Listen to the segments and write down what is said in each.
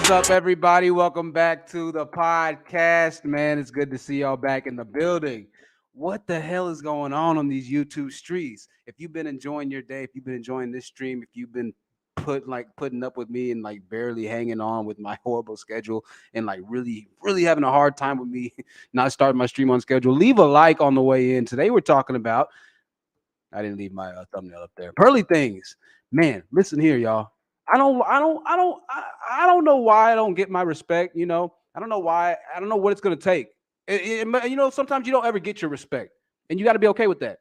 What's up, everybody? Welcome back to the podcast, man. It's good to see y'all back in the building. What the hell is going on these YouTube streets? If you've been enjoying your day, if you've been enjoying this stream, if you've been putting up with me and like barely hanging on with my horrible schedule and like really having a hard time with me not starting my stream on schedule, leave a like on the way in. Today we're talking about, I didn't leave my thumbnail up there, pearly things. Man, listen here, y'all. I don't know why I don't get my respect. You know, I don't know why. I don't know what it's going to take. You know, sometimes you don't ever get your respect, and you got to be okay with that.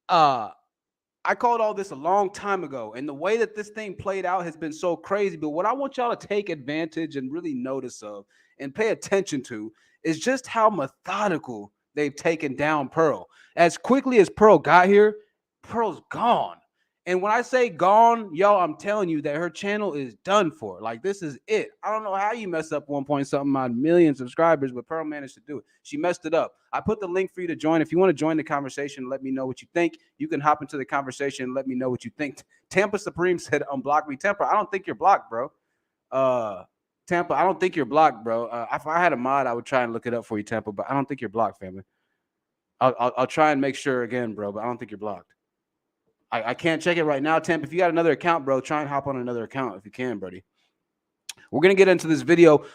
I called all this a long time ago, and the way that this thing played out has been so crazy. But what I want y'all to take advantage and really notice of and pay attention to is just how methodical they've taken down Pearl. As quickly as Pearl got here, Pearl's gone. And when I say gone, y'all, I'm telling you that her channel is done for. Like, this is it. I don't know how you mess up 1.something million subscribers, but Pearl managed to do it. She messed it up. I put the link for you to join. If you want to join the conversation, let me know what you think. You can hop into the conversation and let me know what you think. Tampa Supreme said, unblock me. Tampa, I don't think you're blocked, bro. Tampa, I don't think you're blocked, bro. If I had a mod, I would try and look it up for you, Tampa, but I don't think you're blocked, family. I'll try and make sure again, bro, but I don't think you're blocked. I can't check it right now, Temp. If you got another account, bro, try and hop on another account if you can, buddy. We're gonna get into this video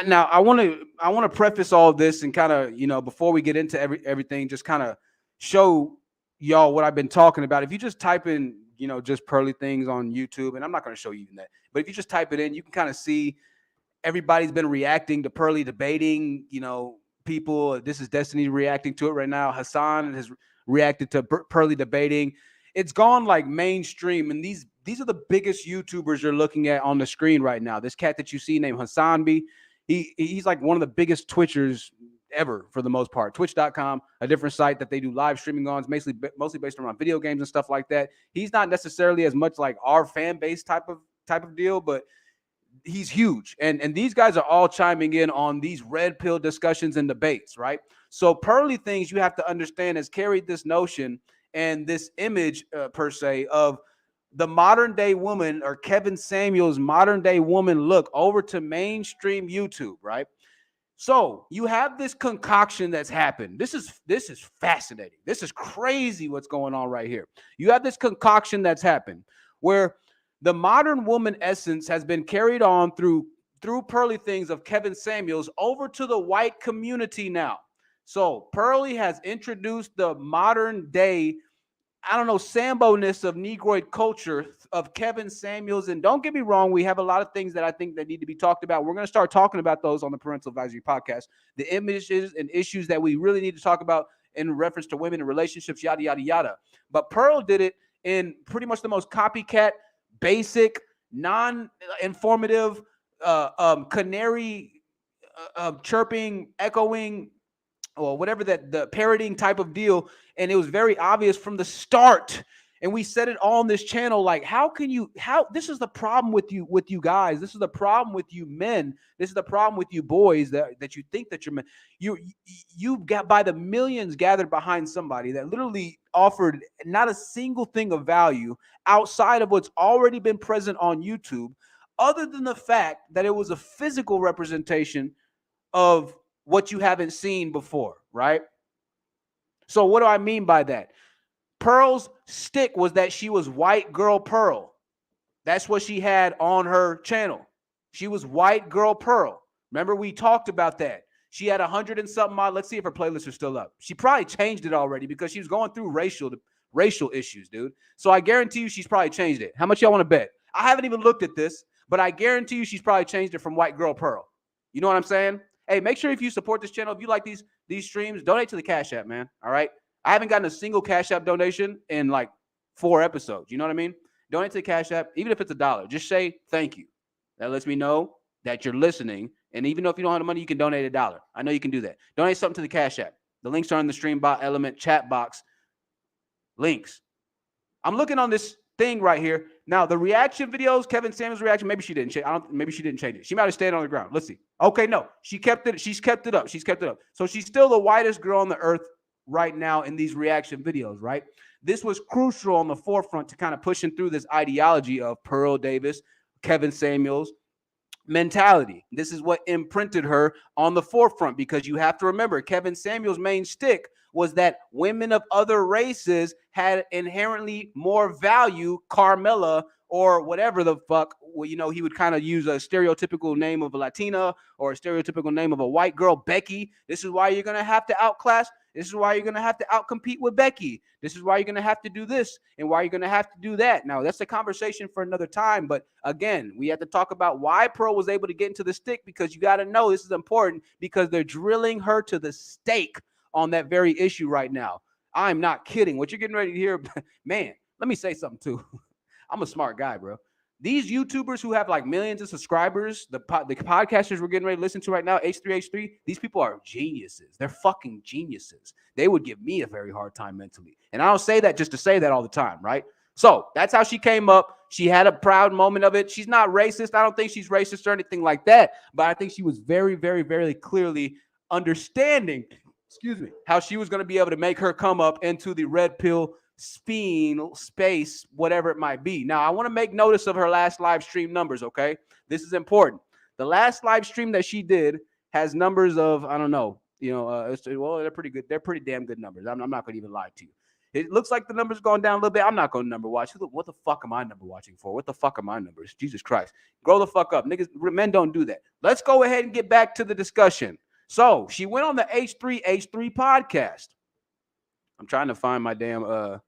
now. I want to preface all of this and kind of, you know, before we get into everything, just kind of show y'all what I've been talking about. If you just type in, you know, just Pearly Things on YouTube, and I'm not going to show you even that, but if you just type it in, you can kind of see everybody's been reacting to Pearly debating. You know, people. This is Destiny reacting to it right now. Hassan has reacted to Pearly debating. It's gone like mainstream, and these are the biggest YouTubers you're looking at on the screen right now. This cat that you see named Hassan B, he's like one of the biggest Twitchers ever for the most part. Twitch.com, a different site that they do live streaming on. It's mostly based around video games and stuff like that. He's not necessarily as much like our fan base type of deal, but he's huge. And these guys are all chiming in on these red pill discussions and debates, right? So Pearly Things, you have to understand, has carried this notion and this image per se of the modern day woman, or Kevin Samuels' modern day woman look, over to mainstream YouTube, right? So you have this concoction that's happened. This is fascinating. This is crazy what's going on right here. You have this concoction that's happened where the modern woman essence has been carried on through Pearly Things of Kevin Samuels over to the white community now. So Pearly has introduced the modern day, I don't know, Sambo-ness of Negroid culture of Kevin Samuels. And don't get me wrong, we have a lot of things that I think that need to be talked about. We're going to start talking about those on the Parental Advisory Podcast. The images and issues that we really need to talk about in reference to women and relationships, yada, yada, yada. But Pearl did it in pretty much the most copycat, basic, non-informative, canary chirping, echoing, or whatever, that the parroting type of deal. And it was very obvious from the start. And we said it all on this channel. Like, how this is the problem with you guys. This is the problem with you men. This is the problem with you boys, that you think that you're men. You got by the millions gathered behind somebody that literally offered not a single thing of value outside of what's already been present on YouTube, other than the fact that it was a physical representation of what you haven't seen before, right? So what do I mean by that? Pearl's stick was that she was white girl Pearl. That's what she had on her channel. She was white girl Pearl. Remember, we talked about that. She had 100 and something odd. Let's see if her playlists are still up. She probably changed it already because she was going through racial issues, dude. So I guarantee you she's probably changed it. How much y'all want to bet? I haven't even looked at this, but I guarantee you she's probably changed it from white girl Pearl. You know what I'm saying? Hey, make sure if you support this channel, if you like these streams, donate to the Cash App, man. All right? I haven't gotten a single Cash App donation in like 4 episodes. You know what I mean? Donate to the Cash App, even if it's $1. Just say thank you. That lets me know that you're listening. And even though if you don't have the money, you can donate $1. I know you can do that. Donate something to the Cash App. The links are in the stream bot element chat box. Links. I'm looking on this thing right here. Now, the reaction videos, Kevin Samuels' reaction, maybe she didn't change. Maybe she didn't change it. She might have stayed on the ground. Let's see. Okay, no. She kept it. She's kept it up. She's kept it up. So she's still the whitest girl on the earth right now in these reaction videos, right? This was crucial on the forefront to kind of pushing through this ideology of Pearl Davis, Kevin Samuels mentality. This is what imprinted her on the forefront, because you have to remember Kevin Samuels' main stick was that women of other races had inherently more value. Carmela, or whatever the fuck, you know, he would kind of use a stereotypical name of a Latina or a stereotypical name of a white girl, Becky. This is why you're going to have to outclass. This is why you're going to have to outcompete with Becky. This is why you're going to have to do this and why you're going to have to do that. Now, that's a conversation for another time. But again, we have to talk about why Pearl was able to get into the stick, because you got to know this is important, because they're drilling her to the stake on that very issue right now. I'm not kidding. What you're getting ready to hear, man, let me say something too. I'm a smart guy, bro. These YouTubers who have like millions of subscribers, the podcasters we're getting ready to listen to right now, H3H3, these people are geniuses. They're fucking geniuses. They would give me a very hard time mentally. And I don't say that just to say that all the time, right? So that's how she came up. She had a proud moment of it. She's not racist. I don't think she's racist or anything like that. But I think she was very, very, very clearly understanding, how she was going to be able to make her come up into the red pill space, whatever it might be. Now, I want to make notice of her last live stream numbers, okay? This is important. The last live stream that she did has numbers of, I don't know, well, they're pretty good. They're pretty damn good numbers. I'm not going to even lie to you. It looks like the numbers going down a little bit. I'm not going to number watch. What the fuck am I number watching for? What the fuck are my numbers? Jesus Christ. Grow the fuck up. Niggas, men don't do that. Let's go ahead and get back to the discussion. So she went on the H3H3 podcast. I'm trying to find my damn the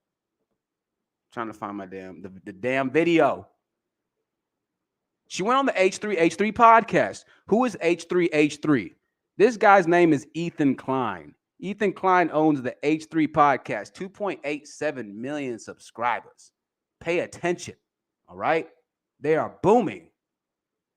damn video. She went on the H3H3 podcast. Who is H3H3? This guy's name is Ethan Klein. Ethan Klein owns the H3 podcast, 2.87 million subscribers. Pay attention, all right? They are booming.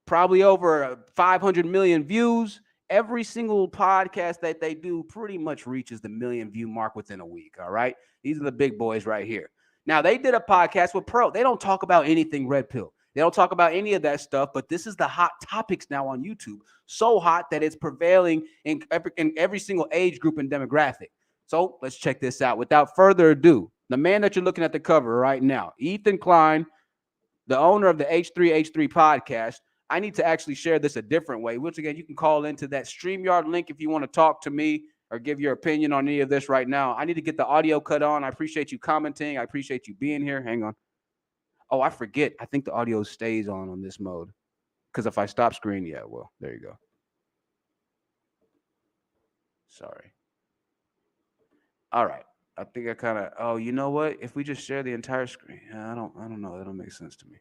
Probably over 500 million views. Every single podcast that they do pretty much reaches the 1 million view mark within a week, all right? These are the big boys right here. Now, they did a podcast with Pearl. They don't talk about anything red pill. They don't talk about any of that stuff, but this is the hot topics now on YouTube. So hot that it's prevailing in every single age group and demographic. So let's check this out. Without further ado, the man that you're looking at the cover right now, Ethan Klein, the owner of the H3H3 podcast. I need to actually share this a different way. Once again, you can call into that StreamYard link if you want to talk to me or give your opinion on any of this right now. I need to get the audio cut on. I appreciate you commenting. I appreciate you being here. Hang on. Oh, I forget. I think the audio stays on this mode. Because if I stop screen, yeah, well, there you go. Sorry. All right. I think I kind of, oh, you know what? If we just share the entire screen, I don't know. That don't make sense to me.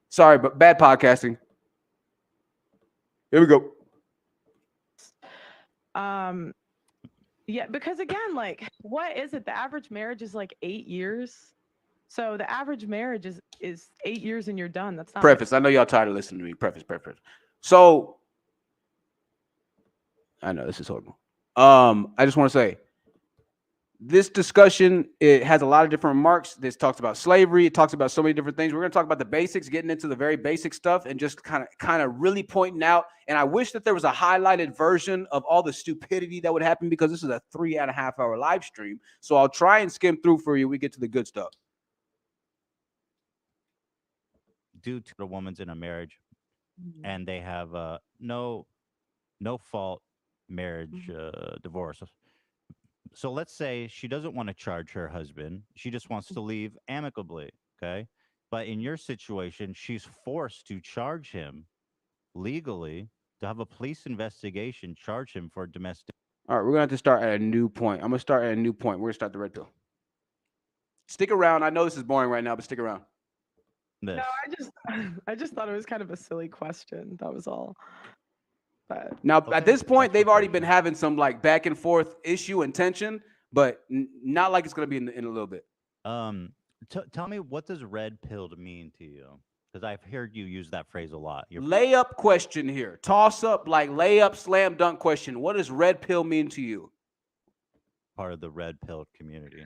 Sorry, but bad podcasting. Here we go. Yeah, because again, like, what is it? The average marriage is like 8 years. So the average marriage is 8 years and you're done. That's not Preface. I know y'all tired of listening to me. Preface. So I know this is horrible. I just want to say this discussion, it has a lot of different remarks. This talks about slavery. It talks about so many different things. We're going to talk about the basics, getting into the very basic stuff, and just kind of really pointing out. And I wish that there was a highlighted version of all the stupidity that would happen, because this is a 3.5 hour live stream. So I'll try and skim through for you. We get to the good stuff. Due to a woman's in a marriage, and they have no fault marriage divorce. So let's say she doesn't want to charge her husband. She just wants to leave amicably. Okay. But in your situation, she's forced to charge him legally, to have a police investigation, charge him for domestic. All right, we're going to have to start at a new point. I'm going to start at a new point. We're going to start the red pill. Stick around. I know this is boring right now, but stick around. No, I just thought it was kind of a silly question. That was all. But now, at this point, they've already been having some like back and forth issue and tension, but not like it's going to be in a little bit. Tell me, what does red pill mean to you? Because I've heard you use that phrase a lot. Layup question here. Toss up, like layup, slam dunk question. What does red pill mean to you? Part of the red pill community.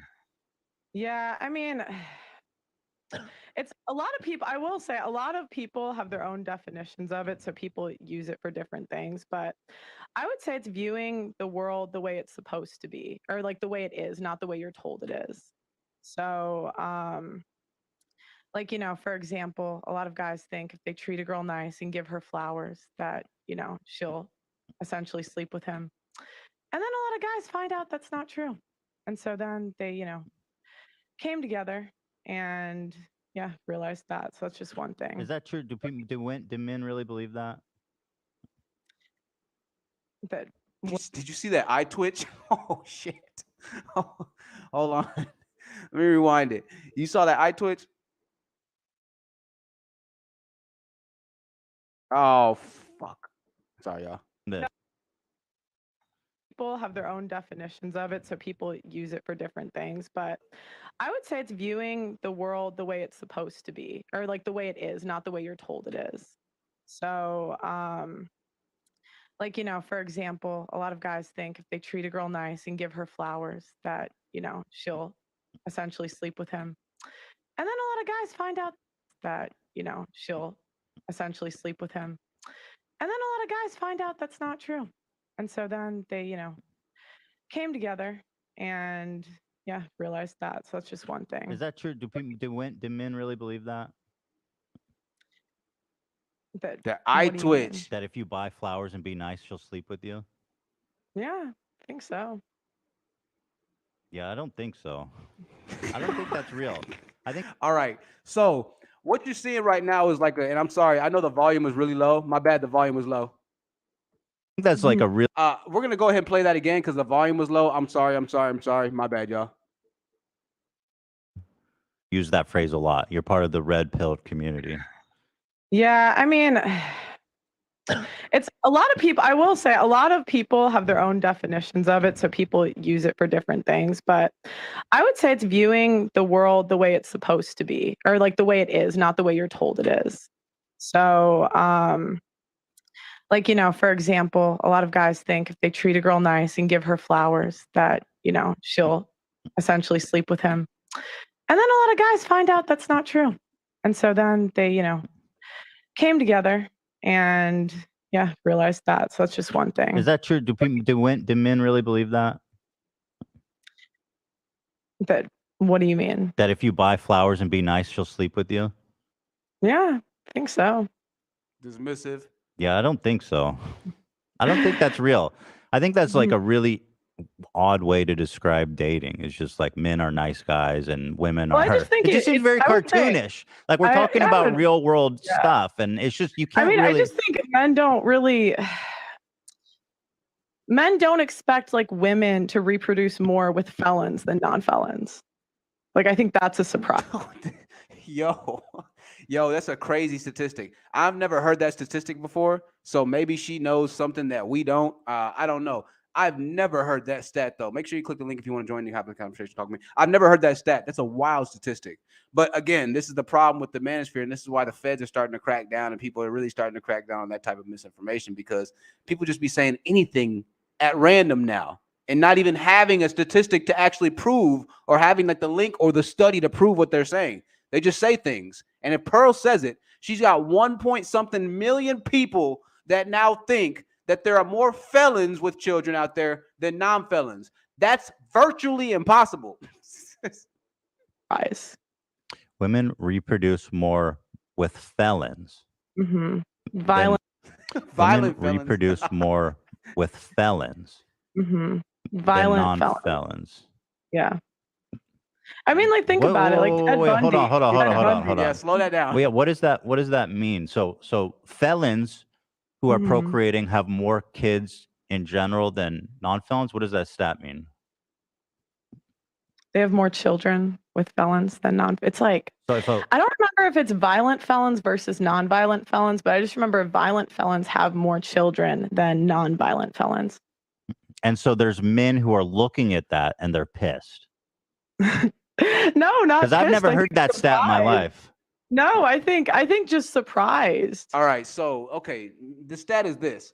Yeah, I mean, it's a lot of people. I will say a lot of people have their own definitions of it. So people use it for different things. But I would say it's viewing the world the way it's supposed to be, or like the way it is, not the way you're told it is. So, like, for example, a lot of guys think if they treat a girl nice and give her flowers that, she'll essentially sleep with him. And then a lot of guys find out that's not true. And so then they, came together and realized that. So that's just one thing. Is that true? Do men really believe that? Did you see that eye twitch? Oh shit. Oh, hold on. Let me rewind it. You saw that eye twitch? Oh fuck. Sorry, y'all. People have their own definitions of it, so people use it for different things. But I would say it's viewing the world the way it's supposed to be, or like the way it is, not the way you're told it is. So, like, for example, a lot of guys think if they treat a girl nice and give her flowers that, she'll essentially sleep with him. And then a lot of guys find out that, she'll essentially sleep with him. And then a lot of guys find out that's not true. And so then they, came together and realized that. So that's just one thing. Is that true? Do men really believe that? The eye twitch. That if you buy flowers and be nice, she'll sleep with you? Yeah, I think so. Yeah, I don't think so. I don't think that's real. I think. All right. So what you're seeing right now is like and I'm sorry, I know the volume was really low. My bad, the volume was low. That's like a real. We're gonna go ahead and play that again because the volume was low. I'm sorry. My bad, y'all. Use that phrase a lot. You're part of the red pill community. Yeah, I mean, it's a lot of people. I will say a lot of people have their own definitions of it, so people use it for different things. But I would say it's viewing the world the way it's supposed to be, or like the way it is, not the way you're told it is. So, like, for example, a lot of guys think if they treat a girl nice and give her flowers that, she'll essentially sleep with him. And then a lot of guys find out that's not true. And so then they, came together and realized that. So that's just one thing. Is that true? Do men really believe that? What do you mean? That if you buy flowers and be nice, she'll sleep with you? Yeah, I think so. Dismissive. Yeah, I don't think so. I don't think that's real. I think that's like a really odd way to describe dating. It's just like men are nice guys and women are. I just think it just seems very cartoonish. Like we're talking about real world stuff, and it's just you can't. I just think men don't expect like women to reproduce more with felons than non-felons. Like I think that's a surprise. Yo, that's a crazy statistic. I've never heard that statistic before. So maybe she knows something that we don't. I don't know. I've never heard that stat though. Make sure you click the link if you want to join the conversation. Talk to me. I've never heard that stat. That's a wild statistic. But again, this is the problem with the manosphere, and this is why the feds are starting to crack down, and people are really starting to crack down on that type of misinformation, because people just be saying anything at random now, and not even having a statistic to actually prove, or having like the link or the study to prove what they're saying. They just say things. And if Pearl says it, she's got 1 point something million people that now think that there are more felons with children out there than non-felons. That's virtually impossible. Guys. Women reproduce more with felons. Mm-hmm. Violent. Women reproduce more with felons. Mm-hmm. Violent than non-felons. Yeah. I mean, like, think about it. Like Ted Bundy. Hold on. Yeah, slow that down. Well, yeah, what does that mean? So felons who are procreating have more kids in general than non-felons. What does that stat mean? They have more children with felons than non. It's like, I don't remember if it's violent felons versus non-violent felons, but I just remember violent felons have more children than non-violent felons. And so there's men who are looking at that and they're pissed. No, not because I've never heard that stat in my life. No, I think just surprised. All right, so okay, the stat is this: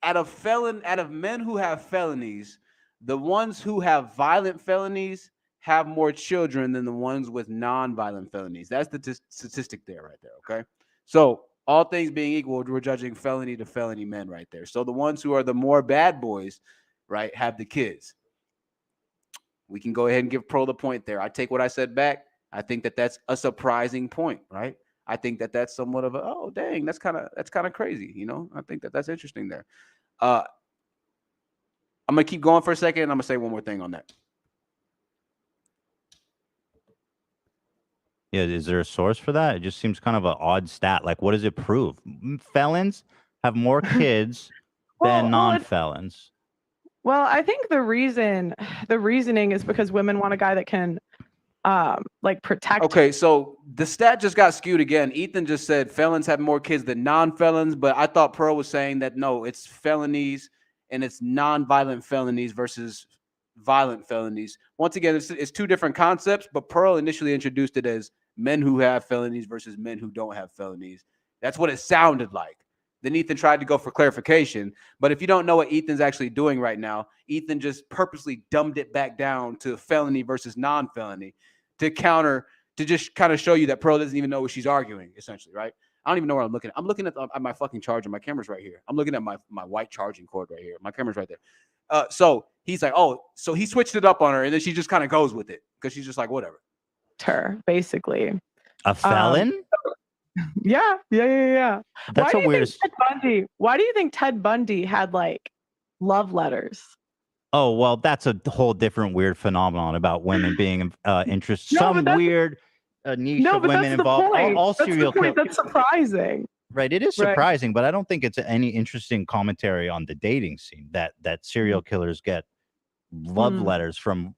out of men who have felonies, the ones who have violent felonies have more children than the ones with non-violent felonies. That's the statistic there, right there. Okay, so all things being equal, we're judging felony to felony men right there. So the ones who are the more bad boys, right, have the kids. We can go ahead and give Pro the point there. I take what I said back. I think that that's a surprising point, right? I think that that's somewhat of a, oh, dang, that's kind of crazy, you know? I think that that's interesting there. I'm going to keep going for a second, and I'm going to say one more thing on that. Yeah, is there a source for that? It just seems kind of an odd stat. Like, what does it prove? Felons have more kids than non-felons. Well, I think the reasoning is because women want a guy that can like protect. Okay, so the stat just got skewed again. Ethan just said felons have more kids than non-felons, but I thought Pearl was saying that no, it's felonies and it's non-violent felonies versus violent felonies. Once again, it's two different concepts, but Pearl initially introduced it as men who have felonies versus men who don't have felonies. That's what it sounded like. Then Ethan tried to go for clarification. But if you don't know what Ethan's actually doing right now, Ethan just purposely dumbed it back down to felony versus non-felony to just kind of show you that Pearl doesn't even know what she's arguing, essentially, right? I don't even know where I'm looking at. I'm looking at my fucking charger. My camera's right here. I'm looking at my white charging cord right here. My camera's right there. So he's like, oh, so he switched it up on her, and then she just kind of goes with it because she's just like, whatever. Her, basically. A felon? Yeah. That's a weird. Why do you think Ted Bundy had like love letters? Oh, well, that's a whole different weird phenomenon about women being interested. Some weird niche of women involved. All serial killers. That's surprising. Right. It is surprising, but I don't think it's any interesting commentary on the dating scene that serial killers get love letters from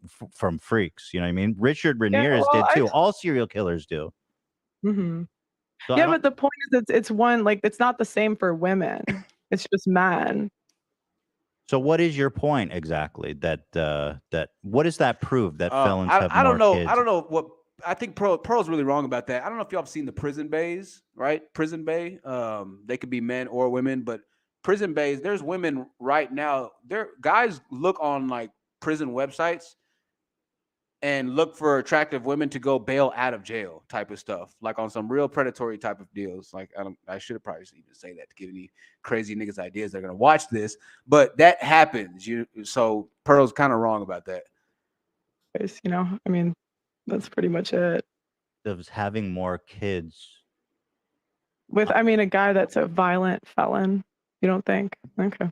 freaks. You know what I mean? Richard Ramirez did too. All serial killers do. Mm-hmm. So yeah, but the point is, it's one, like, it's not the same for women. It's just men. So what is your point exactly? That what does that prove that felons have more kids? I don't know what. I think Pearl's really wrong about that. I don't know if y'all have seen the prison bays, right? Prison bay. They could be men or women, but prison bays. There's women right now. Guys look on like prison websites and look for attractive women to go bail out of jail type of stuff, like on some real predatory type of deals. Like I should have probably even say that to give any crazy niggas ideas they're gonna watch this, but that happens. So Pearl's kind of wrong about that. You know, I mean, that's pretty much it. Of having more kids with, I mean, a guy that's a violent felon. You don't think? Okay.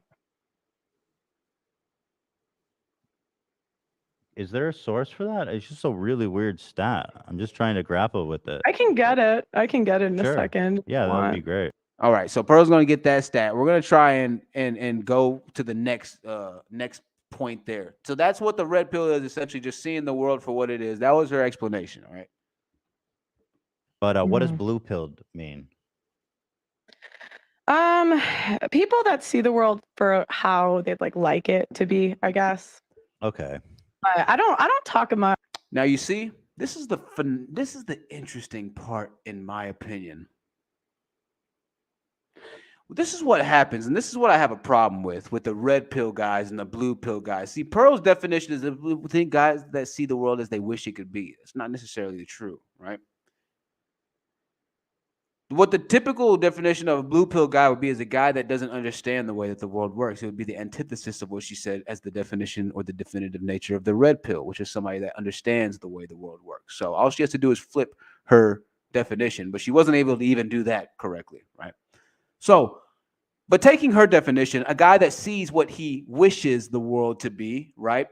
Is there a source for that? It's just a really weird stat. I'm just trying to grapple with it. I can get it in a second. Yeah, that would be great. All right, so Pearl's going to get that stat. We're going to try and go to the next point there. So that's what the red pill is, essentially just seeing the world for what it is. That was her explanation, all right? But what does blue pill mean? People that see the world for how they'd like it to be, I guess. Okay. But I don't talk much. Now you see, this is the interesting part, in my opinion. This is what happens, and this is what I have a problem with the red pill guys and the blue pill guys. See, Pearl's definition is think guys that see the world as they wish it could be. It's not necessarily true, right? What the typical definition of a blue pill guy would be is a guy that doesn't understand the way that the world works. It would be the antithesis of what she said as the definition or the definitive nature of the red pill, which is somebody that understands the way the world works. So all she has to do is flip her definition, but she wasn't able to even do that correctly, right? So, but taking her definition, a guy that sees what he wishes the world to be, right?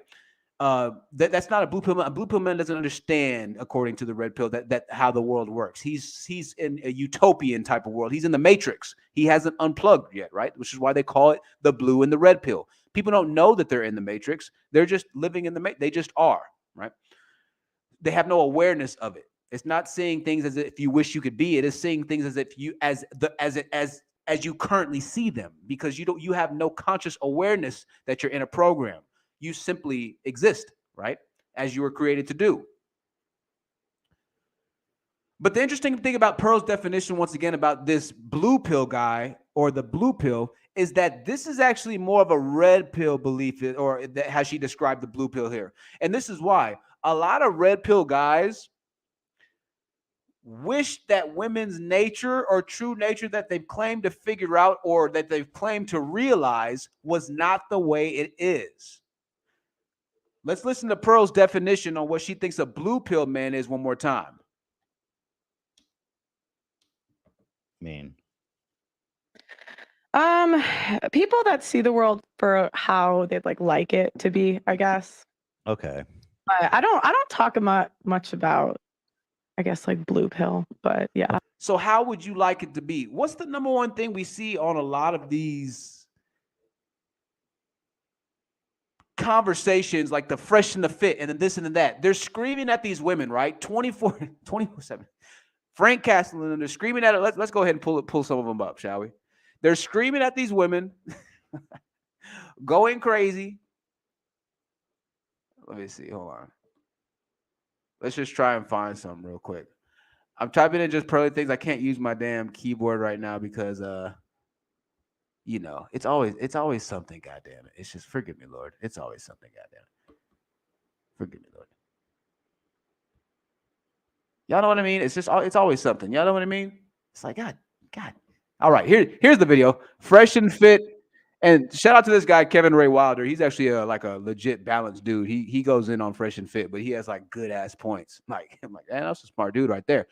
That's not a blue pill man. A blue pill man doesn't understand, according to the red pill, that how the world works. He's in a utopian type of world. He's in the matrix. He hasn't unplugged yet, right? Which is why they call it the blue and the red pill. People don't know that they're in the matrix. They're just living in the matrix. They just are, right? They have no awareness of it. It's not seeing things as if you wish you could be. It is seeing things as if you as you currently see them, because you have no conscious awareness that you're in a program. You simply exist, right? As you were created to do. But the interesting thing about Pearl's definition, once again, about this blue pill guy or the blue pill, is that this is actually more of a red pill belief, or how she described the blue pill here. And this is why a lot of red pill guys wish that women's nature or true nature that they've claimed to figure out or that they've claimed to realize was not the way it is. Let's listen to Pearl's definition on what she thinks a blue pill man is one more time. Mean. People that see the world for how they'd like it to be, I guess. Okay. But I don't talk much about, I guess, like blue pill, but yeah. So how would you like it to be? What's the number one thing we see on a lot of these conversations, like the fresh and the fit and then this and then that? They're screaming at these women, right? 24/7. Frank Castle and they're screaming at it. Let's go ahead and pull some of them up, shall we? They're screaming at these women, going crazy. Let me see. Hold on. Let's just try and find something real quick. I'm typing in just pearly things. I can't use my damn keyboard right now because it's always something, goddamn it. It's just, forgive me, Lord. It's always something, goddamn it. Forgive me, Lord. Y'all know what I mean? It's always something. Y'all know what I mean? It's like, God. All right, here's the video. Fresh and fit. And shout out to this guy, Kevin Ray Wilder. He's actually a legit balanced dude. He goes in on fresh and fit, but he has like good ass points. Like, I'm like, man, that's a smart dude right there.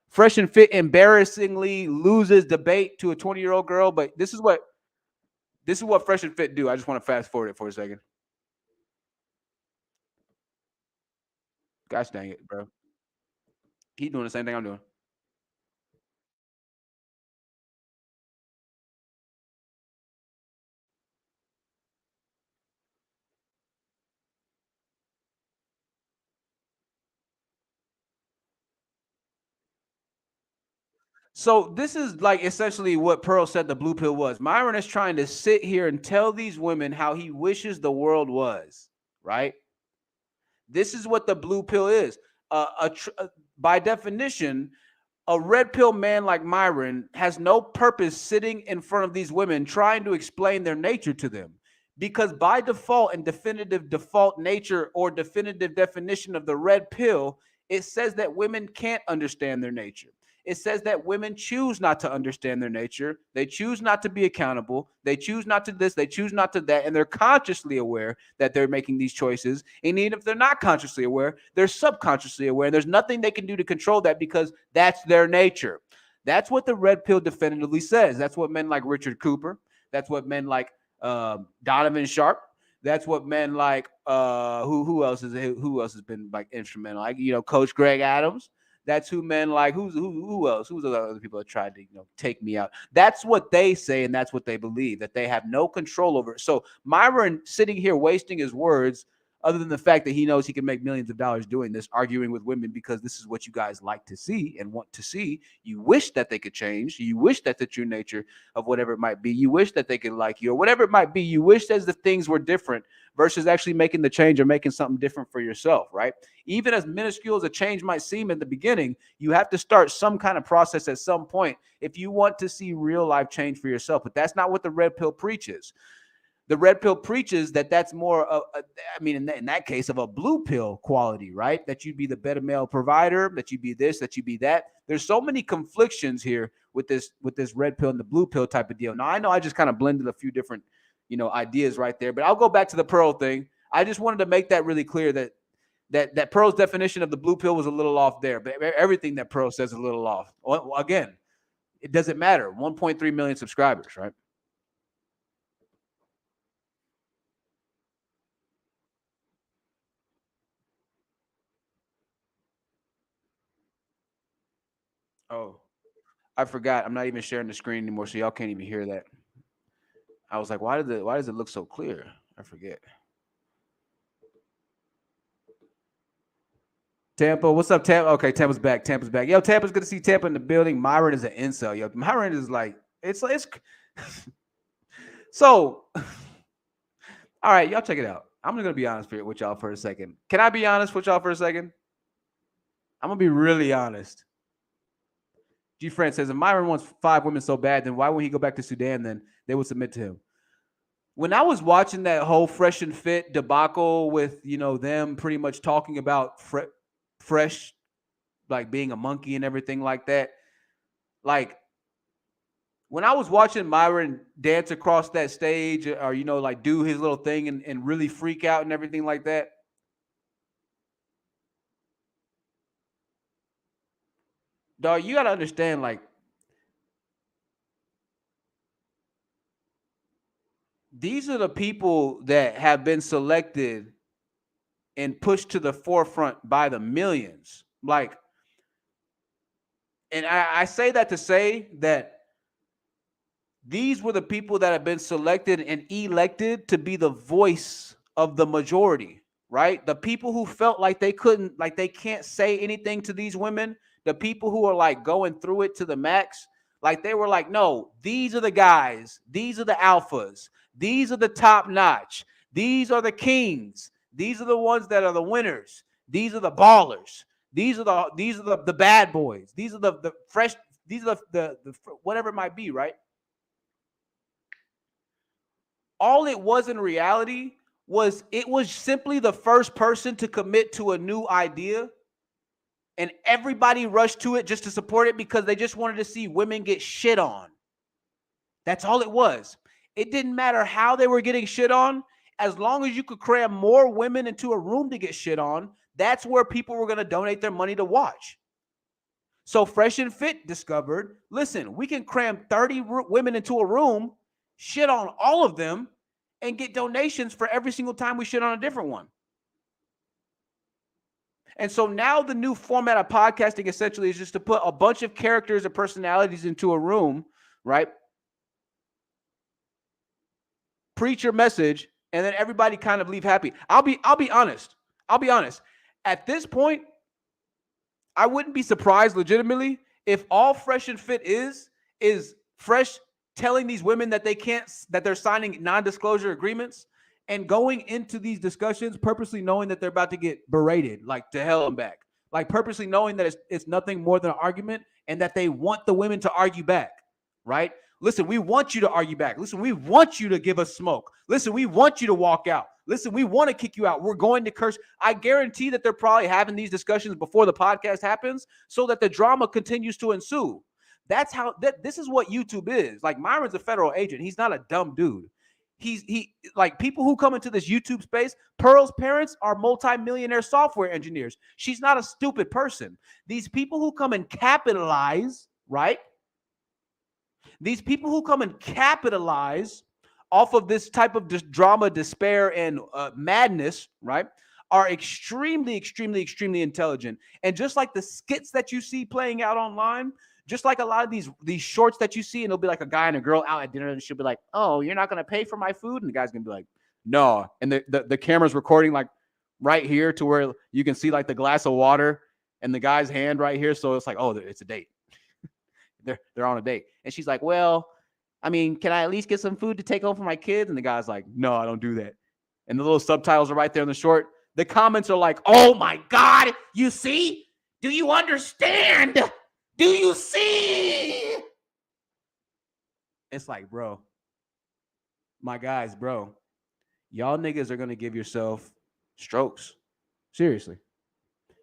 Fresh and fit embarrassingly loses debate to a 20-year-old girl, but this is what fresh and fit do. I just want to fast forward it for a second. Gosh dang it, bro. He's doing the same thing I'm doing. So this is like essentially what Pearl said the blue pill was. Myron is trying to sit here and tell these women how he wishes the world was, right? This is what the blue pill is. By definition, a red pill man like Myron has no purpose sitting in front of these women trying to explain their nature to them. Because by default and definitive default nature or definitive definition of the red pill, it says that women can't understand their nature. It says that women choose not to understand their nature. They choose not to be accountable. They choose not to this. They choose not to that. And they're consciously aware that they're making these choices. And even if they're not consciously aware, they're subconsciously aware. And there's nothing they can do to control that because that's their nature. That's what the red pill definitively says. That's what men like Richard Cooper. That's what men like Donovan Sharp. That's what men like who else has been like instrumental? Like, Coach Greg Adams. That's who men like. Who else? Who's the other people that tried to take me out? That's what they say, and that's what they believe, that they have no control over it. So Myron sitting here wasting his words other than the fact that he knows he can make millions of dollars doing this, arguing with women because this is what you guys like to see and want to see. You wish that they could change. You wish that the true nature of whatever it might be, you wish that they could like you or whatever it might be. You wish as the things were different versus actually making the change or making something different for yourself, right? Even as minuscule as a change might seem in the beginning, you have to start some kind of process at some point if you want to see real life change for yourself. But that's not what the red pill preaches. The red pill preaches that that's more of, I mean, in that case, of a blue pill quality, right? That you'd be the better male provider, that you be this, that you be that. There's so many conflictions here with this red pill and the blue pill type of deal. Now, I know I just kind of blended a few different, ideas right there, but I'll go back to the Pearl thing. I just wanted to make that really clear that Pearl's definition of the blue pill was a little off there, but everything that Pearl says is a little off. Again, it doesn't matter. 1.3 million subscribers, right? Oh, I forgot. I'm not even sharing the screen anymore, so y'all can't even hear that. I was like, why does it look so clear? I forget. Tampa, what's up, Tampa? Okay, Tampa's back. Tampa's back. Yo, Tampa's good to see Tampa in the building. Myron is an incel. Yo, Myron is like, it's so. All right, y'all check it out. I'm gonna be honest with y'all for a second. Can I be honest with y'all for a second? I'm gonna be really honest. G Friend says, if Myron wants 5 women so bad, then why won't he go back to Sudan? Then they would submit to him. When I was watching that whole Fresh and Fit debacle with, them pretty much talking about Fresh, like being a monkey and everything like that, like when I was watching Myron dance across that stage or, like do his little thing and really freak out and everything like that, dog, you got to understand, like, these are the people that have been selected and pushed to the forefront by the millions. Like, and I say that to say that these were the people that have been selected and elected to be the voice of the majority, right? The people who felt like they can't say anything to these women, the people who are like going through it to the max, like they were like, no, these are the guys. These are the alphas. These are the top notch. These are the kings. These are the ones that are the winners. These are the ballers. These are the bad boys. These are the fresh. These are the whatever it might be, right? All it was in reality was it was simply the first person to commit to a new idea, and everybody rushed to it just to support it because they just wanted to see women get shit on. That's all it was. It didn't matter how they were getting shit on. As long as you could cram more women into a room to get shit on, that's where people were going to donate their money to watch. So Fresh and Fit discovered, listen, we can cram 30 women into a room, shit on all of them, and get donations for every single time we shit on a different one. And so now the new format of podcasting essentially is just to put a bunch of characters or personalities into a room, right? Preach your message, and then everybody kind of leave happy. I'll be honest. At this point, I wouldn't be surprised legitimately if all Fresh and Fit is Fresh telling these women that they're signing non-disclosure agreements and going into these discussions purposely knowing that they're about to get berated, like to hell and back, like purposely knowing that it's nothing more than an argument and that they want the women to argue back, right? Listen, we want you to argue back. Listen, we want you to give us smoke. Listen, we want you to walk out. Listen, we want to kick you out. We're going to curse. I guarantee that they're probably having these discussions before the podcast happens so that the drama continues to ensue. That's how this is what YouTube is. Like, Myron's a federal agent. He's not a dumb dude. He like, people who come into this YouTube space, Pearl's parents are multimillionaire software engineers. She's not a stupid person. These people who come and capitalize, right? These people who come and capitalize off of this type of drama, despair, and madness, right, are extremely, extremely, extremely intelligent. And just like the skits that you see playing out online, just like a lot of these shorts that you see, and it'll be like a guy and a girl out at dinner, and she'll be like, "Oh, you're not going to pay for my food?" And the guy's going to be like, "No." And the camera's recording like, right here to where you can see like the glass of water and the guy's hand right here. So it's like, oh, it's a date. They're on a date. And she's like, well, I mean, can I at least get some food to take home for my kids? And the guy's like, no, I don't do that. And the little subtitles are right there in the short. The comments are like, oh my God, you see? Do you understand? Do you see? It's like, bro, my guys, bro, y'all niggas are going to give yourself strokes. Seriously.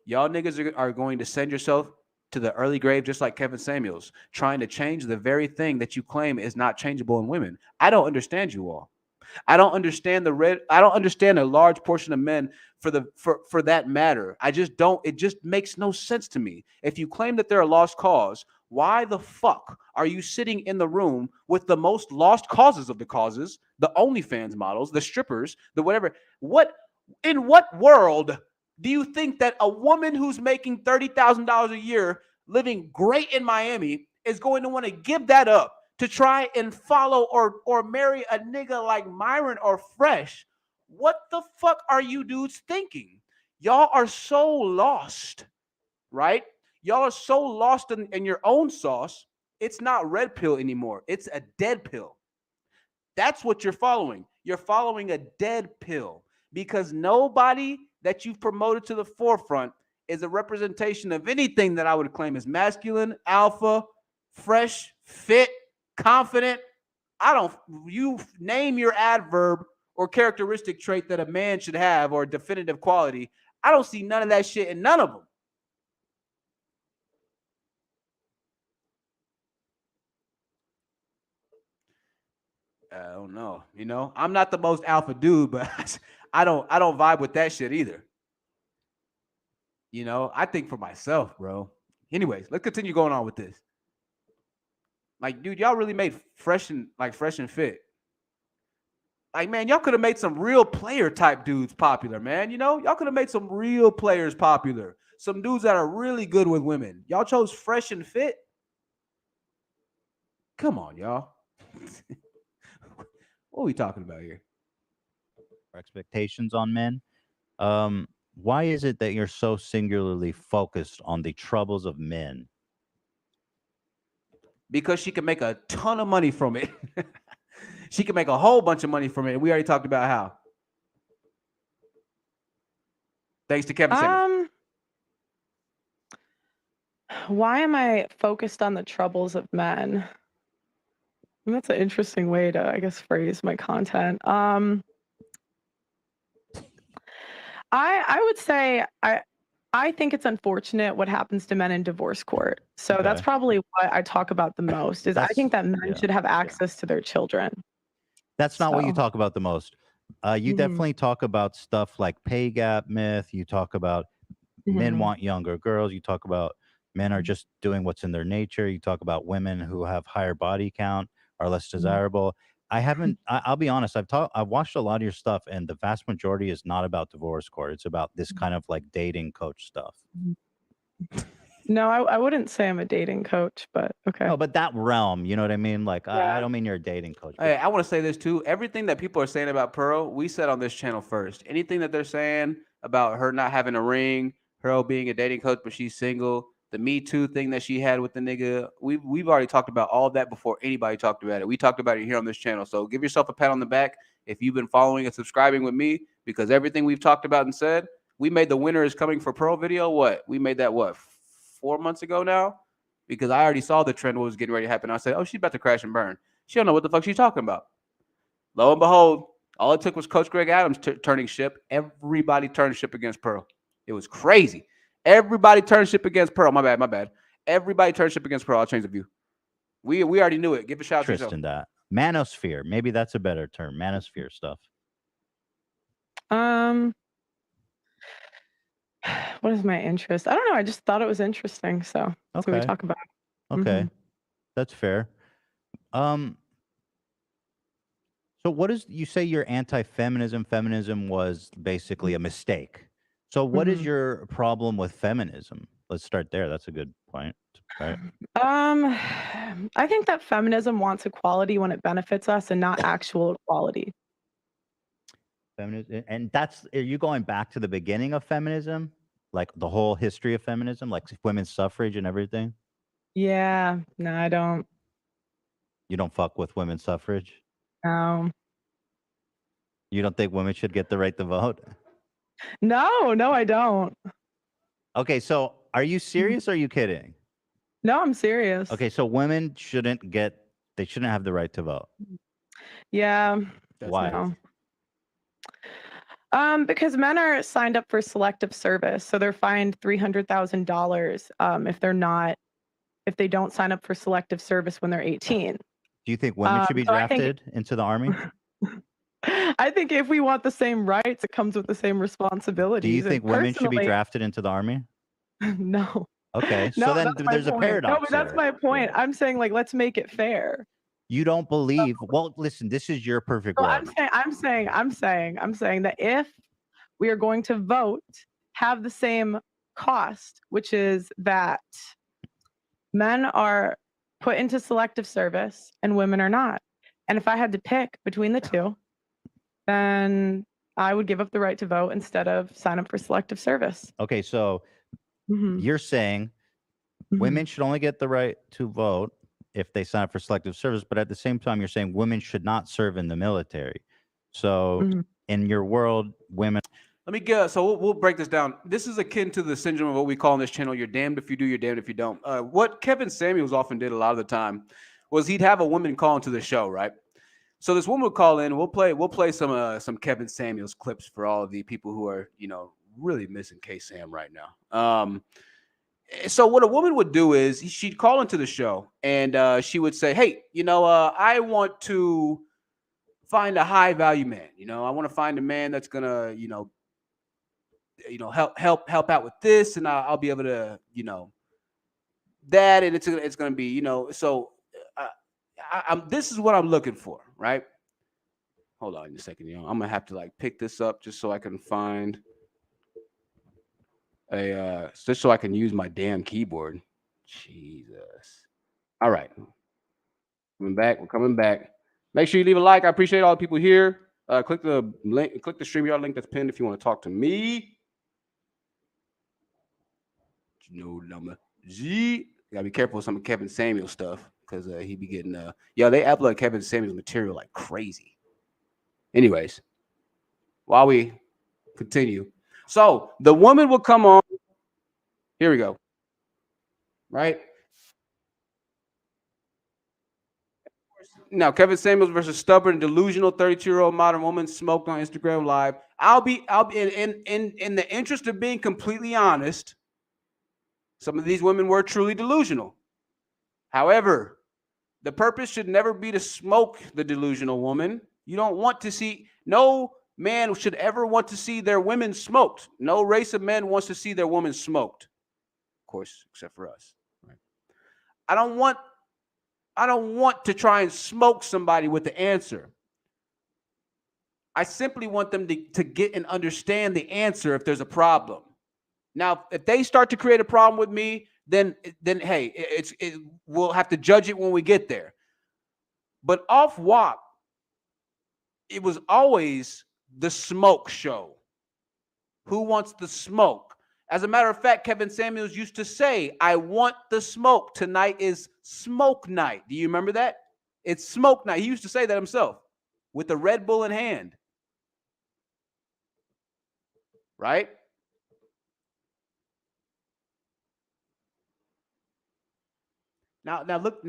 Y'all niggas are going to send yourself to the early grave just like Kevin Samuels, trying to change the very thing that you claim is not changeable in women. I don't understand you all. I don't understand I don't understand a large portion of men for that matter. I just don't. It just makes no sense to me. If you claim that they're a lost cause, why the fuck are you sitting in the room with the most lost causes of the causes, the OnlyFans models, the strippers, the whatever? In what world do you think that a woman who's making $30,000 a year, living great in Miami, is going to want to give that up to try and follow or marry a nigga like Myron or Fresh? What the fuck are you dudes thinking? Y'all are so lost, right? Y'all are so lost in your own sauce. It's not red pill anymore. It's a dead pill. That's what you're following. You're following a dead pill because nobody that you've promoted to the forefront is a representation of anything that I would claim is masculine, alpha, fresh, fit, confident. You name your adverb or characteristic trait that a man should have or definitive quality. I don't see none of that shit in none of them. I don't know. You know, I'm not the most alpha dude, but I don't vibe with that shit either. You know, I think for myself, bro. Anyways, let's continue going on with this. Like, dude, y'all really made fresh and fit. Like, man, y'all could have made some real player type dudes popular, man. You know, y'all could have made some real players popular. Some dudes that are really good with women. Y'all chose fresh and fit. Come on, y'all. What are we talking about here? Expectations on men. Why is it that you're so singularly focused on the troubles of men? Because she can make a ton of money from it. She can make a whole bunch of money from it. We already talked about how. Thanks to Kevin Samuels. Why am I focused on the troubles of men? That's an interesting way to, I guess, phrase my content. I would say I think it's unfortunate what happens to men in divorce court. So that's probably what I talk about the most. I think that men should have access to their children. That's not what you talk about the most. You definitely talk about stuff like pay gap myth. You talk about men want younger girls. You talk about men are just doing what's in their nature. You talk about women who have higher body count are less desirable. I'll be honest, I've watched a lot of your stuff, and the vast majority is not about divorce court. It's about this kind of like dating coach stuff. No, I wouldn't say I'm a dating coach, but okay. No, but that realm, you know what I mean? Like, I don't mean you're a dating coach. Hey, I want to say this too. Everything that people are saying about Pearl, we said on this channel first. Anything that they're saying about her not having a ring, her being a dating coach, but she's single, the Me Too thing that she had with the nigga, we've already talked about all that before anybody talked about it. We talked about it here on this channel. So give yourself a pat on the back if you've been following and subscribing with me, because everything we've talked about and said, we made the winner is coming for Pearl video. We made that 4 months ago now? Because I already saw the trend what was getting ready to happen. I said, oh, she's about to crash and burn. She don't know what the fuck she's talking about. Lo and behold, all it took was Coach Greg Adams turning ship. Everybody turned ship against Pearl. It was crazy. Everybody turned ship against Pearl. My bad. Everybody turned ship against Pearl. I'll change the view. We already knew it. Give a shout out to yourself. Tristan, that. Manosphere. Maybe that's a better term. Manosphere stuff. What is my interest? I don't know. I just thought it was interesting. So that's what we talk about. Okay. That's fair. So what is, you say you're anti-feminism? Feminism was basically a mistake. So what is your problem with feminism? Let's start there. That's a good point, right? I think that feminism wants equality when it benefits us and not actual equality. feminism, and are you going back to the beginning of feminism, like the whole history of feminism, like women's suffrage and everything? Yeah, no, I don't. You don't fuck with women's suffrage? No, You don't think women should get the right to vote? no, I don't. Okay, so are you serious or are you kidding? No, I'm serious. Okay, so women shouldn't have the right to vote. Yeah. Why? No. Because men are signed up for selective service, so they're fined $300,000 if they don't sign up for selective service when they're 18. Do you think women should be so I think- drafted into the army? I think if we want the same rights, it comes with the same responsibilities. Do you think women should be personally- drafted into the army? No. Okay, No, so then that's my there's a point. paradox. No, but that's there. my point. I'm saying, like, let's make it fair. You don't believe? Well, listen, this is your perfect So world. I'm saying that if we are going to vote, have the same cost, which is that men are put into selective service and women are not. And if I had to pick between the two, then I would give up the right to vote instead of sign up for selective service. Okay, so Mhm. you're saying Mhm. women should only get the right to vote if they sign up for selective service, but at the same time, you're saying women should not serve in the military. So Mhm. in your world, women. Let me guess. So we'll break this down. This is akin to the syndrome of what we call on this channel, you're damned if you do, you're damned if you don't. What Kevin Samuels often did a lot of the time was he'd have a woman call into the show, right? So this woman would call in. We'll play some Kevin Samuels clips for all of the people who are, really missing K-Sam right now. So what a woman would do is she'd call into the show and she would say, hey, I want to find a high value man. I want to find a man that's gonna, help out with this, and I'll be able to, that, and it's gonna be, so this is what I'm looking for, right? Hold on a second, I'm gonna have to like pick this up just so I can find just so I can use my damn keyboard. Jesus. All right. We're coming back. Make sure you leave a like. I appreciate all the people here. Click the link, click the StreamYard link that's pinned if you want to talk to me. Number G. Gotta be careful with some of Kevin Samuel stuff because he be getting they upload Kevin Samuel's material like crazy. Anyways, while we continue, so the woman will come on. Here we go. Right now, Kevin Samuels versus stubborn, delusional 32-year-old modern woman smoked on Instagram Live. I'll be in the interest of being completely honest. Some of these women were truly delusional. However, the purpose should never be to smoke the delusional woman. You don't want to see, no man should ever want to see their women smoked. No race of men wants to see their women smoked. Of course, except for us. Right? I don't want to try and smoke somebody with the answer. I simply want them to get and understand the answer if there's a problem. Now, if they start to create a problem with me, then hey, we'll have to judge it when we get there. But off WAP, it was always the smoke show. Who wants the smoke? As a matter of fact, Kevin Samuels used to say, I want the smoke. Tonight is smoke night. Do you remember that? It's smoke night. He used to say that himself with the Red Bull in hand. Right? Now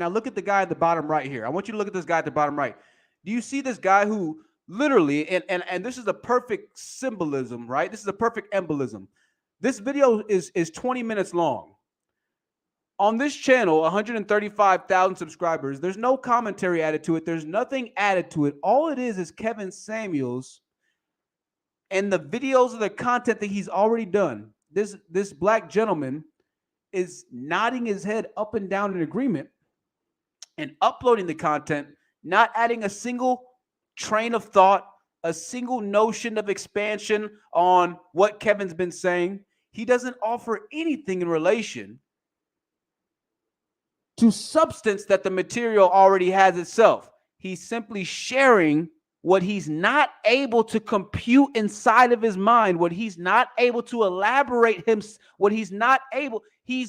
look at the guy at the bottom right here. I want you to look at this guy at the bottom right. Do you see this guy who literally, and this is a perfect symbolism, right? This is a perfect embolism. This video is 20 minutes long. On this channel, 135,000 subscribers. There's no commentary added to it. There's nothing added to it. All it is Kevin Samuels and the videos of the content that he's already done. This black gentleman is nodding his head up and down in agreement and uploading the content, not adding a single train of thought, a single notion of expansion on what Kevin's been saying. He doesn't offer anything in relation to substance that the material already has itself. He's simply sharing what he's not able to compute inside of his mind, what he's not able to elaborate him, what he's not able, he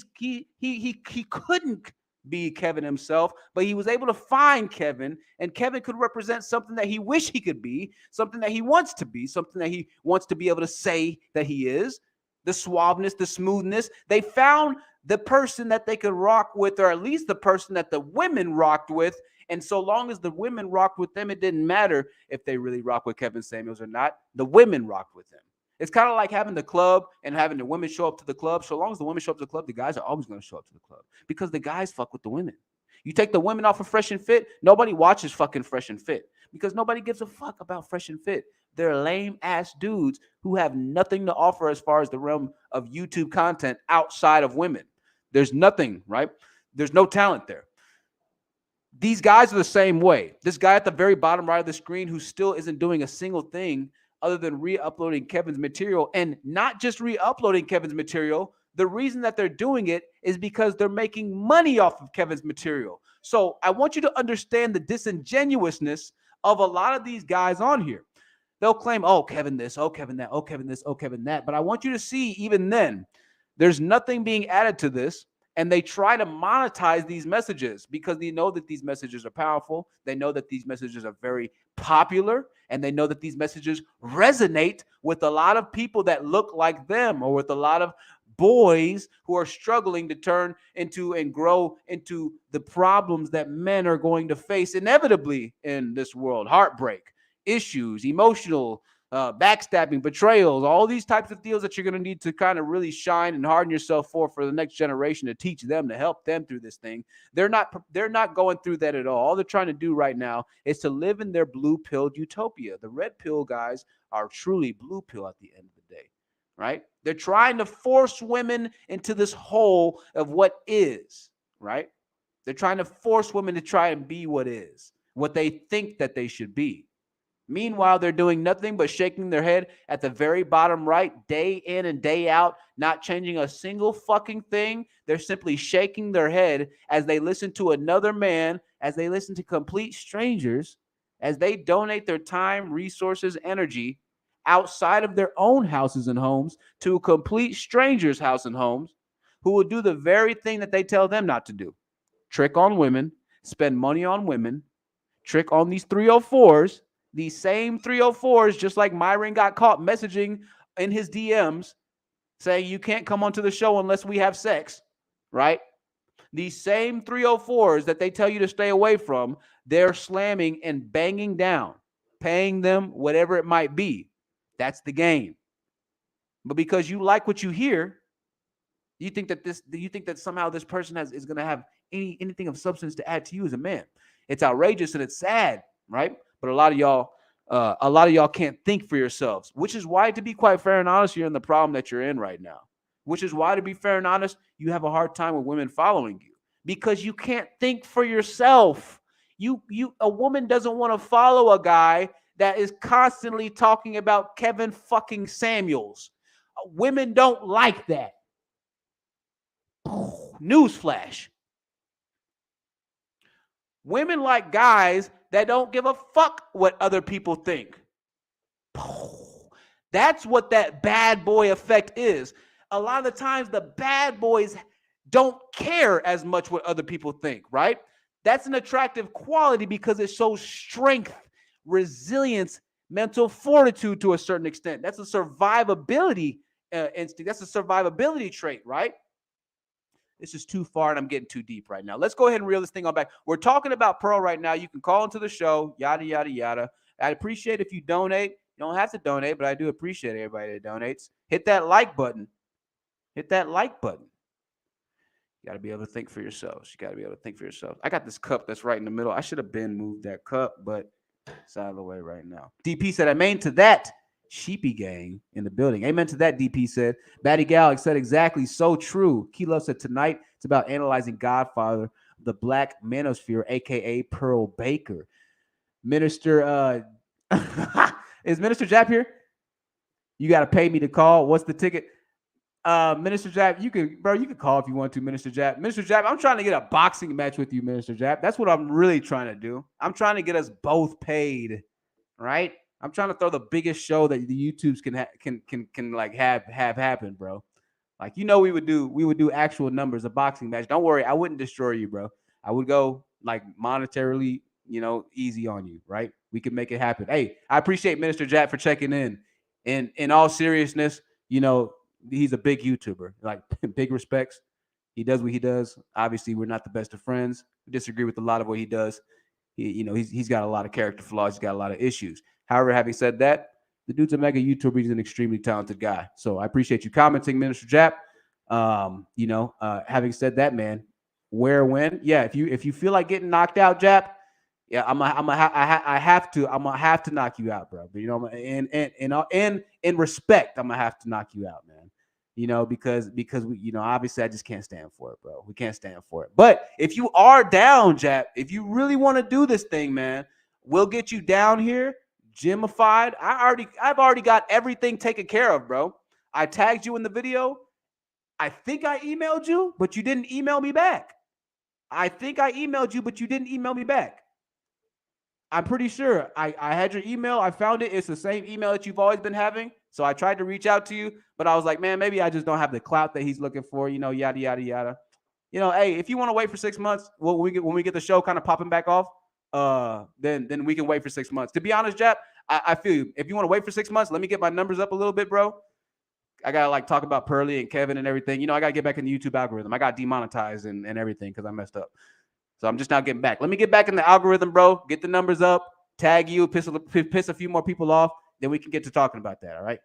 couldn't be Kevin himself, but he was able to find Kevin, and Kevin could represent something that he wish he could be, something that he wants to be, something that he wants to be able to say that he is, the suaveness, the smoothness. They found the person that they could rock with, or at least the person that the women rocked with. And so long as the women rocked with them, it didn't matter if they really rocked with Kevin Samuels or not. The women rocked with him. It's kind of like having the club and having the women show up to the club. So long as the women show up to the club, the guys are always going to show up to the club because the guys fuck with the women. You take the women off of Fresh and Fit, nobody watches fucking Fresh and Fit because nobody gives a fuck about Fresh and Fit. They're lame ass dudes who have nothing to offer as far as the realm of YouTube content outside of women. There's nothing, right? There's no talent there. These guys are the same way. This guy at the very bottom right of the screen who still isn't doing a single thing other than re-uploading Kevin's material, and not just re-uploading Kevin's material. The reason that they're doing it is because they're making money off of Kevin's material. So I want you to understand the disingenuousness of a lot of these guys on here. They'll claim, oh, Kevin this, oh, Kevin that, oh, Kevin this, oh, Kevin that. But I want you to see, even then, there's nothing being added to this. And they try to monetize these messages because they know that these messages are powerful. They know that these messages are very popular. And they know that these messages resonate with a lot of people that look like them, or with a lot of boys who are struggling to turn into and grow into the problems that men are going to face inevitably in this world. Heartbreak, issues, emotional backstabbing, betrayals, all these types of deals that you're going to need to kind of really shine and harden yourself for the next generation, to teach them, to help them through this thing. They're not going through that at all. All they're trying to do right now is to live in their blue-pilled utopia. The red pill guys are truly blue pill at the end of the day, right? They're trying to force women into this hole of what is, right? They're trying to force women to try and be what is, what they think that they should be. Meanwhile, they're doing nothing but shaking their head at the very bottom right, day in and day out, not changing a single fucking thing. They're simply shaking their head as they listen to another man, as they listen to complete strangers, as they donate their time, resources, energy outside of their own houses and homes to complete strangers' house and homes, who will do the very thing that they tell them not to do. Trick on women, spend money on women, trick on these 304s. These same 304s, just like Myron got caught messaging in his DMs saying you can't come onto the show unless we have sex, right? These same 304s that they tell you to stay away from, they're slamming and banging down, paying them whatever it might be. That's the game. But because you like what you hear, you think that somehow this person is going to have anything of substance to add to you as a man. It's outrageous and it's sad, right? But a lot of y'all can't think for yourselves, which is why, to be quite fair and honest, you're in the problem that you're in right now. Which is why, to be fair and honest, you have a hard time with women following you, because you can't think for yourself. A woman doesn't want to follow a guy that is constantly talking about Kevin fucking Samuels. Women don't like that. Newsflash. Women like guys that don't give a fuck what other people think. That's what that bad boy effect is. A lot of the times the bad boys don't care as much what other people think, right? That's an attractive quality because it shows strength, resilience, mental fortitude to a certain extent. That's a survivability instinct. That's a survivability trait, right? This is too far and I'm getting too deep right now. Let's go ahead and reel this thing on back. We're talking about Pearl right now. You can call into the show, yada, yada, yada. I'd appreciate if you donate. You don't have to donate, but I do appreciate everybody that donates. Hit that like button. Hit that like button. You got to be able to think for yourselves. You got to be able to think for yourselves. I got this cup that's right in the middle. I should have moved that cup, but it's out of the way right now. DP said, amen to that. Sheepy gang in the building. Amen to that, DP said. Batty Gal said, exactly, so true. Key Love said, tonight it's about analyzing Godfather, the Black Manosphere, a.k.a. Pearl Baker. Minister, is Minister Jap here? You got to pay me to call. What's the ticket? Minister Jap, you can call if you want to, Minister Jap. Minister Jap, I'm trying to get a boxing match with you, Minister Jap. That's what I'm really trying to do. I'm trying to get us both paid right? I'm trying to throw the biggest show that the YouTubes can like have happen, bro. Like we would do actual numbers, a boxing match. Don't worry, I wouldn't destroy you, bro. I would go like monetarily, easy on you, right? We could make it happen. Hey, I appreciate Minister Jack for checking in. In all seriousness, he's a big YouTuber. Like big respects. He does what he does. Obviously, we're not the best of friends. We disagree with a lot of what he does. He's got a lot of character flaws. He's got a lot of issues. However, having said that, the dude's a mega YouTuber. He's an extremely talented guy. So I appreciate you commenting, Minister Jap. Having said that, man, where, when, yeah, if you feel like getting knocked out, Jap, yeah, I have to knock you out, bro. But in respect, I'm gonna have to knock you out, man. Because we, obviously I just can't stand for it, bro. We can't stand for it. But if you are down, Jap, if you really want to do this thing, man, we'll get you down here, gymified. I've already got everything taken care of, bro. I tagged you in the video. I think I emailed you, but you didn't email me back. I think I emailed you, but you didn't email me back. I'm pretty sure I had your email. I found it. It's the same email that you've always been having. So I tried to reach out to you, but I was like, man, maybe I just don't have the clout that he's looking for, yada, yada, yada. Hey, if you want to wait for 6 months, when we get the show kind of popping back off, then we can wait for 6 months. To be honest, Jap, I feel you. If you want to wait for 6 months, let me get my numbers up a little bit, bro. I gotta like talk about Pearly and Kevin and everything. I gotta get back in the YouTube algorithm. I got demonetized and everything because I messed up. So I'm just now getting back. Let me get back in the algorithm, bro. Get the numbers up. Tag you. Piss a few more people off. Then we can get to talking about that. All right.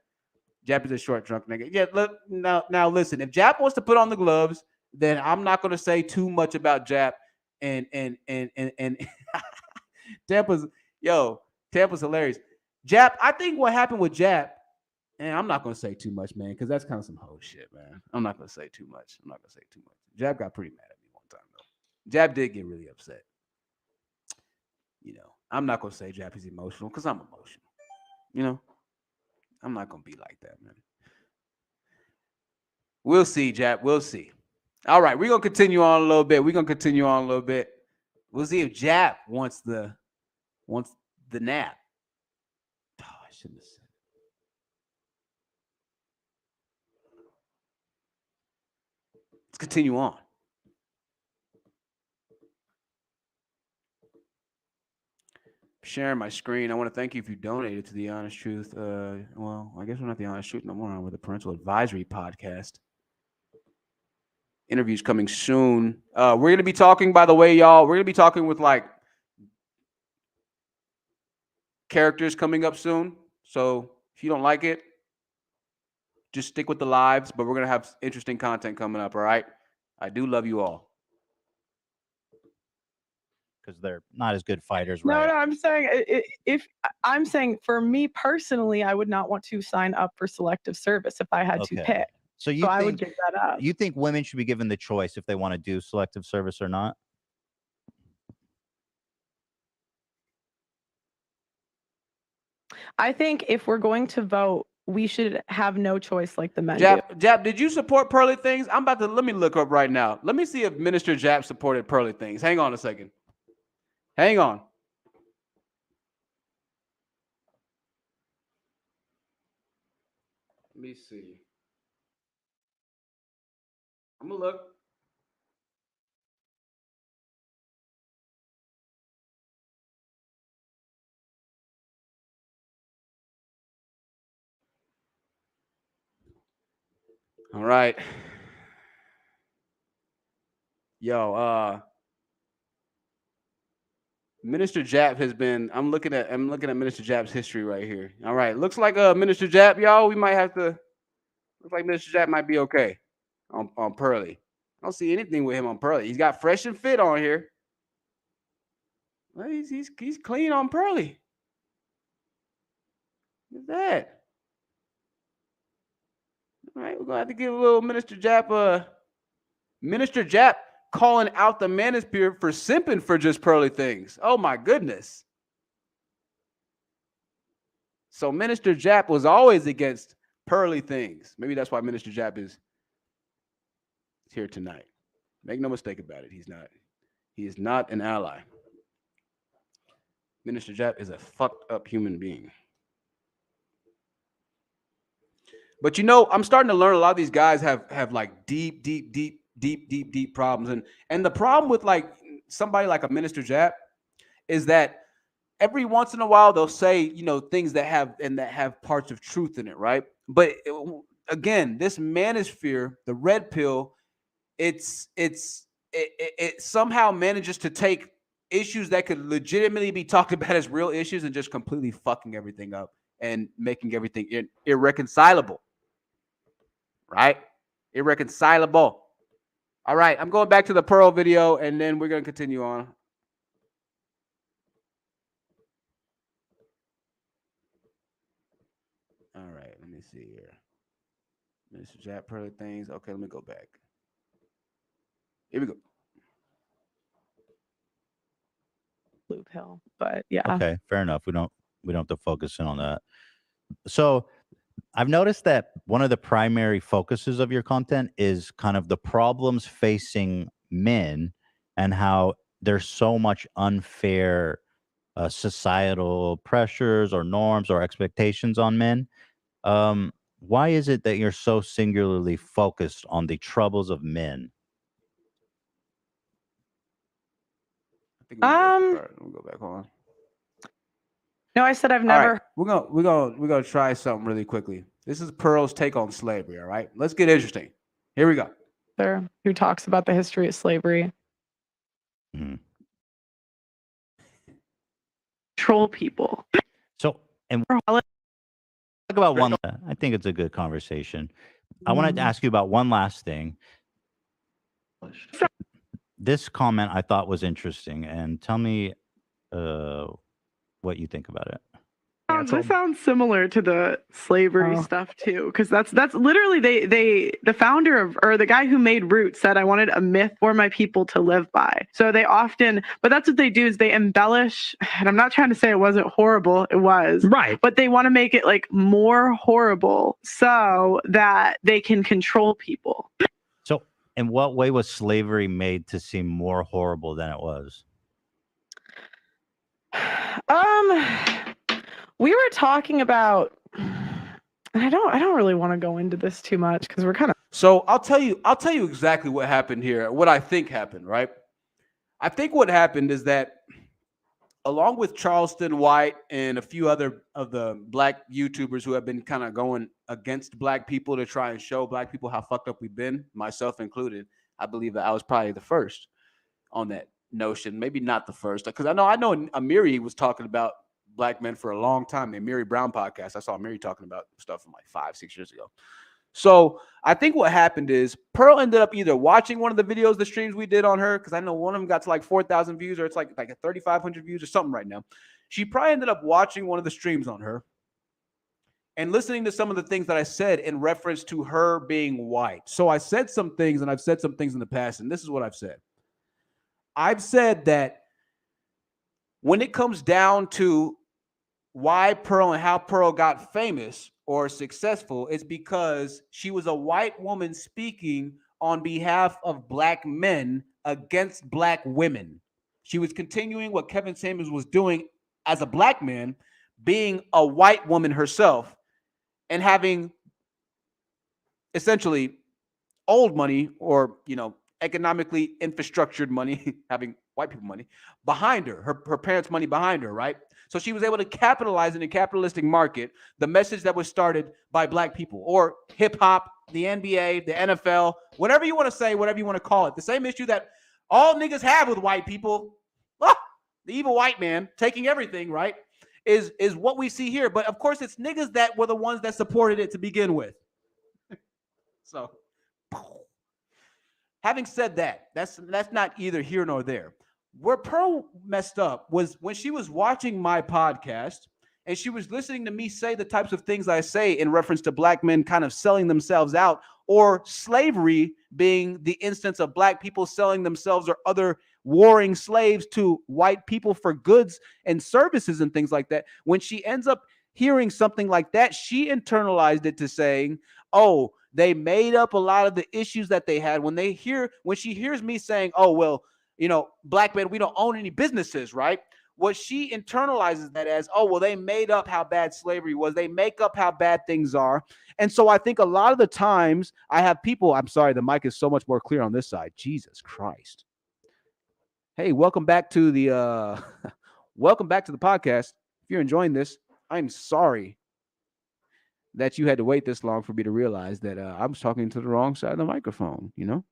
Jap is a short drunk nigga. Yeah. Look now. Listen. If Jap wants to put on the gloves, then I'm not going to say too much about Jap. And Tampa's hilarious. Jap. I think what happened with Jap. And I'm not going to say too much, man, because that's kind of some whole shit, man. I'm not going to say too much. Jap got pretty mad at me one time, though. Jab did get really upset. I'm not going to say Jab is emotional because I'm emotional. I'm not going to be like that, man. We'll see, Jab. We'll see. All right. We're going to continue on a little bit. We'll see if Jab wants the nap. Oh, I shouldn't have said it. Let's continue on. Sharing my screen. I want to thank you if you donated to The Honest Truth. Well, I guess we're not The Honest Truth no more. We're the Parental Advisory Podcast. Interviews coming soon. We're going to be talking, by the way, y'all. We're going to be talking with like characters coming up soon. So if you don't like it, just stick with the lives. But we're going to have interesting content coming up. All right. I do love you all. Because they're not as good fighters, No, right? no, I'm saying for me personally, I would not want to sign up for selective service if I had to pick. So I would give that up. You think women should be given the choice if they want to do selective service or not? I think if we're going to vote, we should have no choice like the men do. Jap, did you support Pearly Things? Let me look up right now. Let me see if Minister Jap supported Pearly Things. Hang on a second. Hang on. Let me see. I'm going to look. All right. Yo, Minister Jap has been. I'm looking at Minister Jap's history right here. All right, looks like Minister Jap, y'all. We might have to. Looks like Minister Jap might be okay on Pearly. I don't see anything with him on Pearly. He's got Fresh and Fit on here. Well, he's clean on Pearly. Look at that. All right, we're gonna have to give a little Minister Jap. Minister Jap calling out the manosphere for simping for just Pearly Things. Oh my goodness. So Minister Jap was always against Pearly Things. Maybe that's why Minister Jap is here tonight. Make no mistake about it. He is not an ally. Minister Jap is a fucked up human being. But I'm starting to learn a lot of these guys have like deep problems. And the problem with like somebody like a Minister Jap is that every once in a while they'll say, things that have parts of truth in it, right? But again, this manosphere, the red pill, it somehow manages to take issues that could legitimately be talked about as real issues and just completely fucking everything up and making everything irreconcilable. Right? Irreconcilable. All right, I'm going back to the Pearl video and then we're going to continue on. All right, let me see here. Mr. Jap Pearly Things. Okay, let me go back. Here we go. Blue pill, but yeah. Okay, fair enough. We don't have to focus in on that. So I've noticed that one of the primary focuses of your content is kind of the problems facing men and how there's so much unfair societal pressures or norms or expectations on men. Why is it that you're so singularly focused on the troubles of men? I think we'll go back on. No, I said I've never. Right. We're gonna try something really quickly. This is Pearl's take on slavery. All right, let's get interesting. Here we go. There, who talks about the history of slavery? Control people. So, and talk about one. I think it's a good conversation. I wanted to ask you about one last thing. This comment I thought was interesting, and tell me what you think about it. This sounds similar to the slavery stuff too, because that's literally the founder of, or the guy who made Roots said, I wanted a myth for my people to live by. So they often, but that's what they do, is they embellish, and I'm not trying to say it wasn't horrible, it was, right, but they want to make it like more horrible so that they can control people. So in what way was slavery made to seem more horrible than it was? We were talking about, and I don't really want to go into this too much because we're kind of. So I'll tell you exactly what happened here. What I think happened, right? I think what happened is that, along with Charleston White and a few other of the black YouTubers who have been kind of going against black people to try and show black people how fucked up we've been, myself included, I believe that I was probably the first on that notion. Maybe not the first, because I know Amiri was talking about black men for a long time. The Amiri Brown podcast, I saw Amiri talking about stuff from like 5-6 years ago. So I think what happened is Pearl ended up either watching one of the videos, the streams we did on her, because I know one of them got to like 4,000 views, or it's like a 3,500 views or something right now. She probably ended up watching one of the streams on her and listening to some of the things that I said in reference to her being white. So I said some things, and I've said some things in the past, and this is what I've said. I've said that when it comes down to why Pearl and how Pearl got famous or successful, is because she was a white woman speaking on behalf of black men against black women. She was continuing what Kevin Samuels was doing as a black man, being a white woman herself, and having essentially old money, or economically infrastructured money, having white people money behind her, her parents' money behind her, right? So she was able to capitalize in a capitalistic market the message that was started by black people, or hip hop, the NBA, the NFL, whatever you want to say, whatever you want to call it. The same issue that all niggas have with white people, the evil white man taking everything, right, is what we see here. But of course, it's niggas that were the ones that supported it to begin with. So, having said that, that's not either here nor there. Where Pearl messed up was when she was watching my podcast and she was listening to me say the types of things I say in reference to black men kind of selling themselves out, or slavery being the instance of black people selling themselves or other warring slaves to white people for goods and services and things like that. When she ends up hearing something like that, she internalized it to saying, oh, they made up a lot of the issues that they had. When she hears me saying, oh, well, black men, we don't own any businesses, right? what she internalizes that as, oh, well, they made up how bad slavery was. They make up how bad things are. And so I think a lot of the times I have people, I'm sorry, the mic is so much more clear on this side. Jesus Christ. Hey, welcome back to the welcome back to the podcast. If you're enjoying this, I'm sorry that you had to wait this long for me to realize that I was talking to the wrong side of the microphone, you know?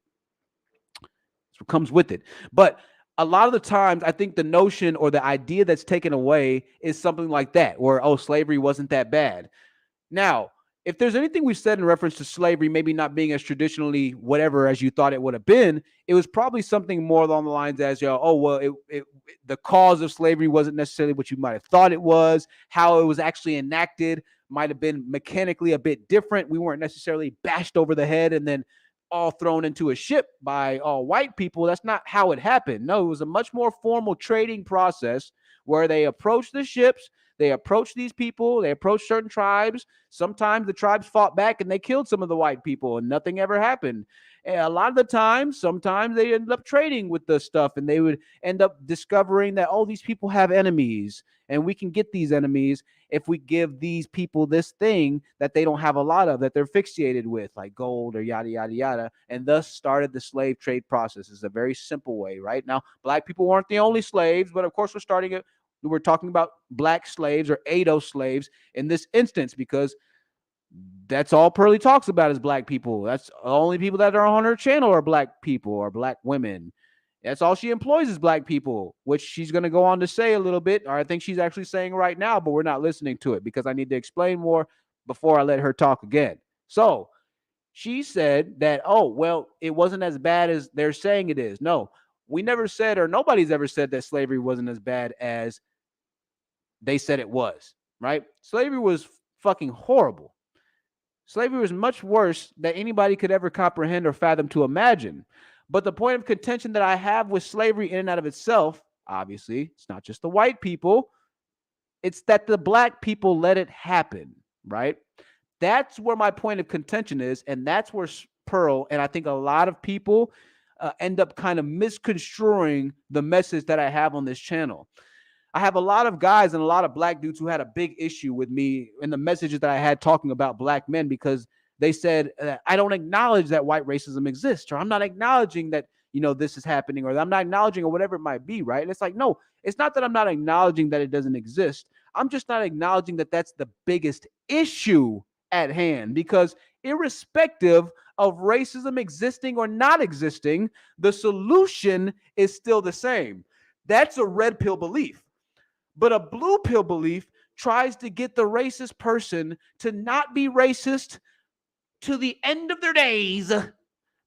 That's what comes with it. But a lot of the times, I think the notion or the idea that's taken away is something like that, where, oh, slavery wasn't that bad. Now, if there's anything we've said in reference to slavery maybe not being as traditionally whatever as you thought it would have been, it was probably something more along the lines as, oh, well, the cause of slavery wasn't necessarily what you might have thought it was. How it was actually enacted might have been mechanically a bit different. We weren't necessarily bashed over the head and then all thrown into a ship by all white people. That's not how it happened. No, it was a much more formal trading process where they approached the ships. They approached these people. They approached certain tribes. Sometimes the tribes fought back and they killed some of the white people and nothing ever happened. And a lot of the time, sometimes they ended up trading with the stuff and they would end up discovering that, oh, these people have enemies and we can get these enemies if we give these people this thing that they don't have a lot of, that they're fixated with, like gold or yada, yada, yada. And thus started the slave trade process. It's a very simple way, right? Now, black people weren't the only slaves, but of course we're talking about black slaves or Ado slaves in this instance, because that's all Pearly talks about is black people. That's the only people that are on her channel are black people or black women. That's all she employs is black people, which she's going to go on to say a little bit, or I think she's actually saying right now, but we're not listening to it because I need to explain more before I let her talk again. So she said that, oh, well, it wasn't as bad as they're saying it is. No, we never said, or nobody's ever said that slavery wasn't as bad as they said it was, right? Slavery was fucking horrible. Slavery was much worse than anybody could ever comprehend or fathom to imagine. But the point of contention that I have with slavery in and out of itself, obviously, it's not just the white people. It's that the black people let it happen, right? That's where my point of contention is. And that's where Pearl, and I think a lot of people end up kind of misconstruing the message that I have on this channel. I have a lot of guys and a lot of black dudes who had a big issue with me in the messages that I had talking about black men, because they said, I don't acknowledge that white racism exists, or I'm not acknowledging that, this is happening, or I'm not acknowledging, or whatever it might be, right? And it's like, no, it's not that I'm not acknowledging that it doesn't exist. I'm just not acknowledging that that's the biggest issue at hand, because irrespective of racism existing or not existing, the solution is still the same. That's a red pill belief. But a blue pill belief tries to get the racist person to not be racist to the end of their days.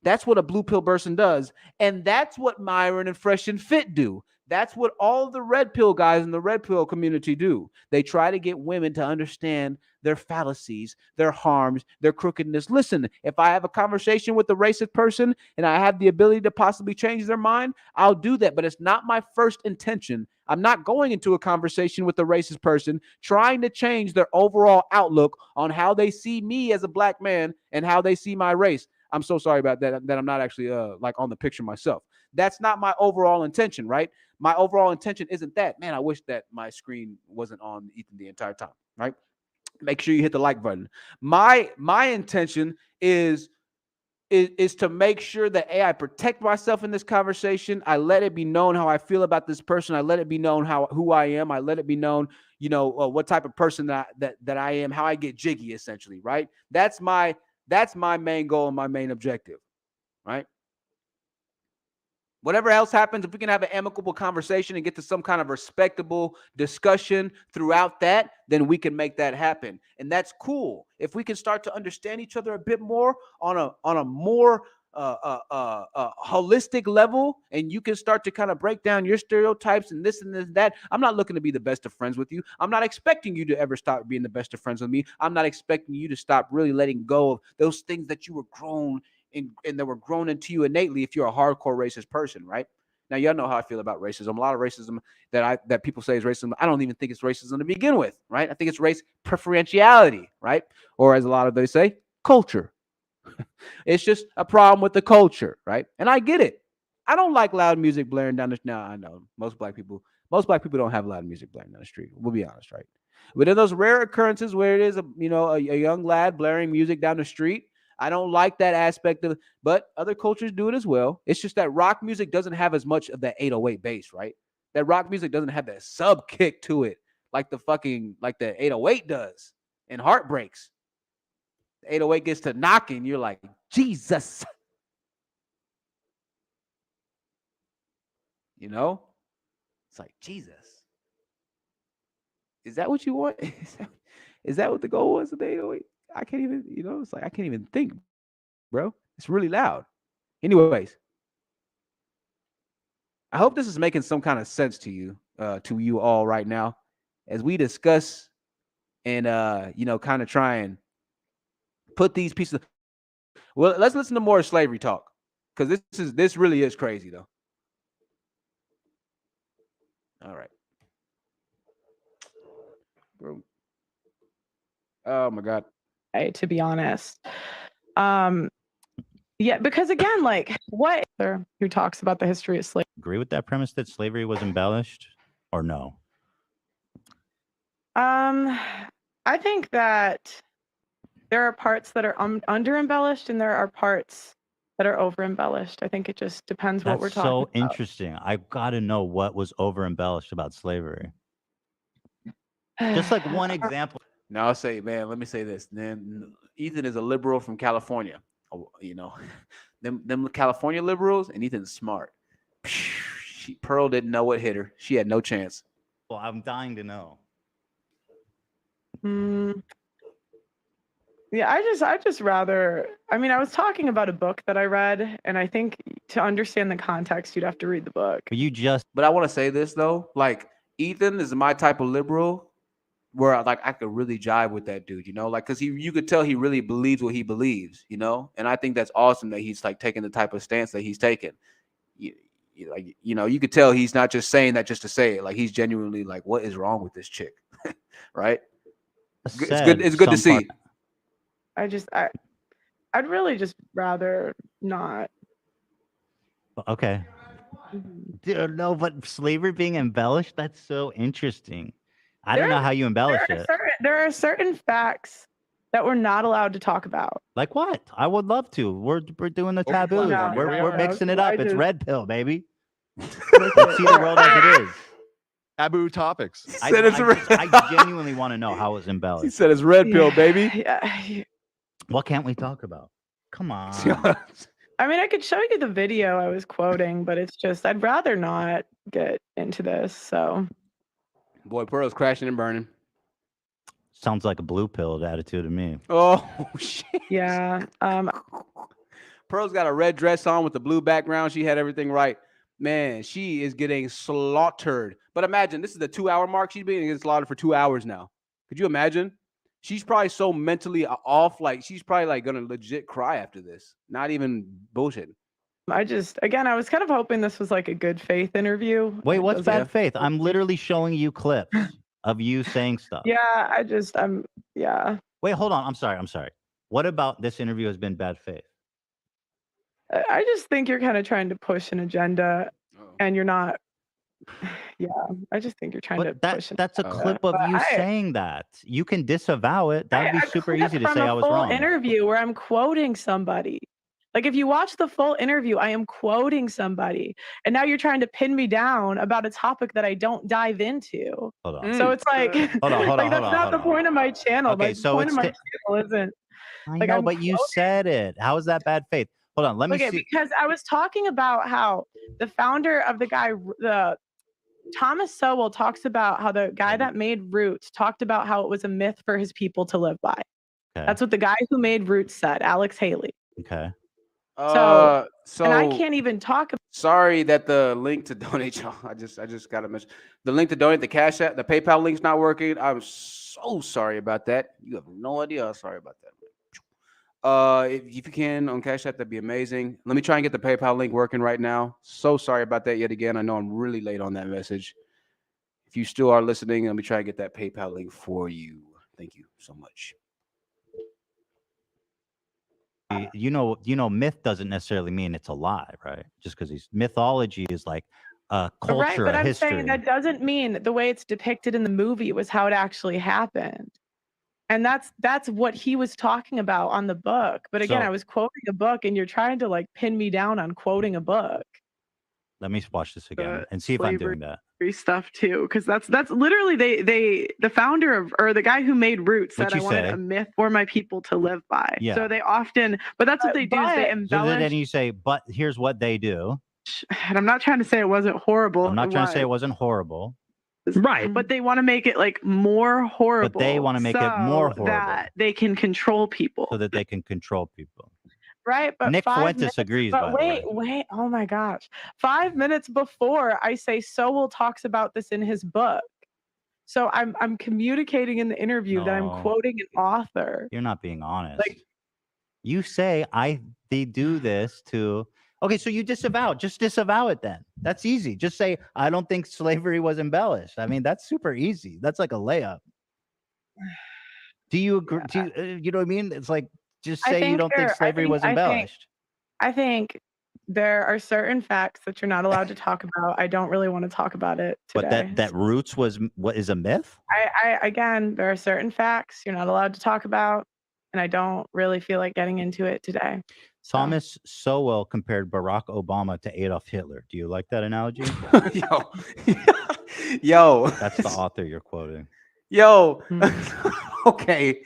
That's what a blue pill person does. And that's what Myron and Fresh and Fit do. That's what all the red pill guys in the red pill community do. They try to get women to understand their fallacies, their harms, their crookedness. Listen, if I have a conversation with a racist person and I have the ability to possibly change their mind, I'll do that. But it's not my first intention. I'm not going into a conversation with a racist person trying to change their overall outlook on how they see me as a black man and how they see my race. I'm so sorry about that I'm not actually like on the picture myself. That's not my overall intention, right? My overall intention isn't that. Man, I wish that my screen wasn't on Ethan the entire time, right? Make sure you hit the like button. My intention is to make sure that I protect myself in this conversation. I let it be known how I feel about this person. I let it be known who I am. I let it be known, what type of person that I am, how I get jiggy, essentially, right? That's my main goal and my main objective, right? Whatever else happens, if we can have an amicable conversation and get to some kind of respectable discussion throughout that, then we can make that happen. And that's cool. If we can start to understand each other a bit more on a more holistic level, and you can start to kind of break down your stereotypes and this and this and that. I'm not looking to be the best of friends with you. I'm not expecting you to ever stop being the best of friends with me. I'm not expecting you to stop really letting go of those things that you were grown and that were grown into you innately if you're a hardcore racist person, right? Now, y'all know how I feel about racism. A lot of racism that people say is racism, I don't even think it's racism to begin with, right? I think it's race preferentiality, right? Or as a lot of they say, culture. It's just a problem with the culture, right? And I get it. I don't like loud music blaring down the. Now, I know most black people Most black people don't have a lot of music blaring down the street. We'll be honest, right? But in those rare occurrences where it is a young lad blaring music down the street, I don't like that aspect of it. But other cultures do it as well. It's just that rock music doesn't have as much of that 808 bass, right? That rock music doesn't have that sub kick to it like the 808 does in Heartbreaks. The 808 gets to knocking, you're like, Jesus. You know? It's like, Jesus. Is that what you want? Is that what the goal was of the 808? I can't even, it's like I can't even think, bro. It's really loud. Anyways, I hope this is making some kind of sense to you all right now, as we discuss and kind of try and put these pieces. Well, let's listen to more slavery talk, because this really is crazy though. All right, bro. Oh my God. To be honest. Yeah, because again, like what who talks about the history of slavery? Agree with that premise that slavery was embellished, or no? I think that there are parts that are under embellished and there are parts that are over embellished. I think it just depends what we're talking about. That's so interesting. I've got to know what was over embellished about slavery. Just like one example. Now I'll say, man, let me say this. Then Ethan is a liberal from California. Them California liberals, and Ethan's smart. Pearl didn't know what hit her. She had no chance. Well, I'm dying to know. Yeah, I just rather, I mean, I was talking about a book that I read, and I think to understand the context, you'd have to read the book. But I want to say this though, like Ethan is my type of liberal where I could really jive with that dude, like, because you could tell he really believes what he believes, and I think that's awesome that he's like taking the type of stance that he's taken. You could tell he's not just saying that just to say it. Like, he's genuinely like, what is wrong with this chick? Right? It's good to see. I'd really just rather not. Okay. Dude, no, but slavery being embellished, that's so interesting. I don't know how you embellish it. There are certain facts that we're not allowed to talk about. Like what? I would love to. We're doing the taboo. We're mixing it up. It's red pill, baby. Let's see the world as it is. Taboo topics. I genuinely want to know how it's embellished. He said it's red pill, baby. Yeah. What can't we talk about? Come on. I mean, I could show you the video I was quoting, but it's just, I'd rather not get into this. So, boy, Pearl's crashing and burning. Sounds like a blue pill attitude to me. Oh shit. Yeah. Pearl's got a red dress on with the blue background. She had everything right. Man, she is getting slaughtered. But imagine, this is the 2-hour mark. She's being slaughtered for 2 hours now. Could you imagine? She's probably so mentally off, like she's probably like gonna legit cry after this. Not even bullshit. I was kind of hoping this was like a good faith interview. Wait, what's bad faith? I'm literally showing you clips of you saying stuff. Yeah, yeah. Wait, hold on. I'm sorry. What about this interview has been bad faith? I just think you're kind of trying to push an agenda, and you're not. Yeah, I just think you're trying to push. That's a clip of you saying that. You can disavow it. That'd be super easy to say I was wrong. Interview where I'm quoting somebody. Like, if you watch the full interview, I am quoting somebody, and now you're trying to pin me down about a topic that I don't dive into. Hold on. So it's like, hold on. That's not the point of my channel. Okay, the point of my channel isn't. I know, but you said it. How is that bad faith? Hold on, let me see. Because I was talking about how the founder of the Thomas Sowell talks about how the guy that made Roots talked about how it was a myth for his people to live by. Okay. That's what the guy who made Roots said, Alex Haley. Okay. So and I can't even talk about. Sorry that the link to donate, y'all. I just got to mention the link to donate, the Cash App, the PayPal link's not working. I'm so sorry about that. You have no idea how sorry about that. If you can on Cash App, that'd be amazing. Let me try and get the PayPal link working right now. So sorry about that yet again. I know I'm really late on that message. If you still are listening, let me try and get that PayPal link for you. Thank you so much. You know, myth doesn't necessarily mean it's a lie, right? Just because mythology is like culture, Right, but a I'm history. saying that doesn't mean the way it's depicted in the movie was how it actually happened. And that's what he was talking about on the book. But again, So- I was quoting a book, and you're trying to like pin me down on quoting a book. Let me watch this again and see if I'm doing that. Stuff too, because that's literally the founder of, or the guy who made Roots said, What'd I you wanted say? a myth for my people to live by. Yeah. So they often, but that's what they do, is they So embellish. then you say, but here's what they do. And I'm not trying to say it wasn't horrible. I'm not trying to say it wasn't horrible. Right, but they want to make it like more horrible. But they want to make it more horrible. That they can control people. So that they can control people. Right, but Nick 5 Fuentes minutes, agrees, but by the way. wait, oh my gosh. 5 minutes before, I say Sowell talks about this in his book. So I'm communicating in the interview that I'm No. quoting an author. You're not being honest. Like- you say they do this to. Okay, so you disavow. Just disavow it then. That's easy. Just say I don't think slavery was embellished. I mean, that's super easy. That's like a layup. Do you agree? You know what I mean? It's like just say you don't think slavery was embellished. I think there are certain facts that you're not allowed to talk about. I don't really want to talk about it today. But that Roots was what is a myth? I again, there are certain facts you're not allowed to talk about, and I don't really feel like getting into it today. Thomas Sowell compared Barack Obama to Adolf Hitler. Do you like that analogy? Yo. That's the author you're quoting. Yo. Okay.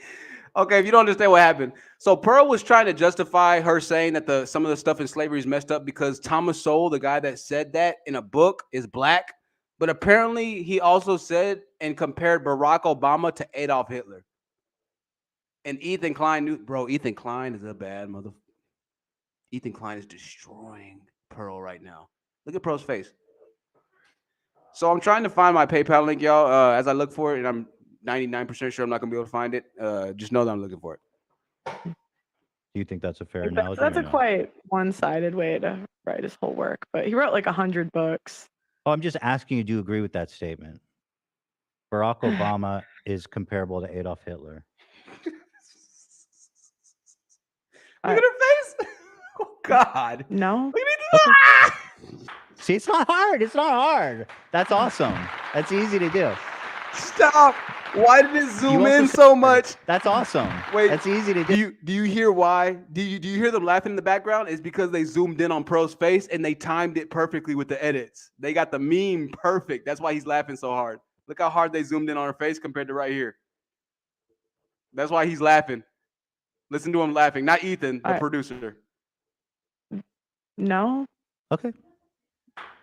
If you don't understand what happened. So Pearl was trying to justify her saying that some of the stuff in slavery is messed up because Thomas Sowell, the guy that said that in a book, is black. But apparently he also said and compared Barack Obama to Adolf Hitler. And Ethan Klein knew, bro, Ethan Klein is a bad mother. Ethan Klein is destroying Pearl right now. Look at Pearl's face. So I'm trying to find my PayPal link, y'all, as I look for it, and I'm 99% sure I'm not going to be able to find it. Just know that I'm looking for it. Do you think that's a fair analogy? That's a quite one-sided way to write his whole work, but he wrote like 100 books. Oh, I'm just asking you, do you agree with that statement? Barack Obama is comparable to Adolf Hitler. Look at her face. Oh, God. No. See, it's not hard. It's not hard. That's awesome. That's easy to do. Stop. Why did it zoom in so much? That's awesome. Wait, that's easy to do. Do you hear why? Do you hear them laughing in the background? It's because they zoomed in on Pearl's face and they timed it perfectly with the edits. They got the meme perfect. That's why he's laughing so hard. Look how hard they zoomed in on her face compared to right here. That's why he's laughing. Listen to him laughing. Not Ethan, the producer. No. Okay.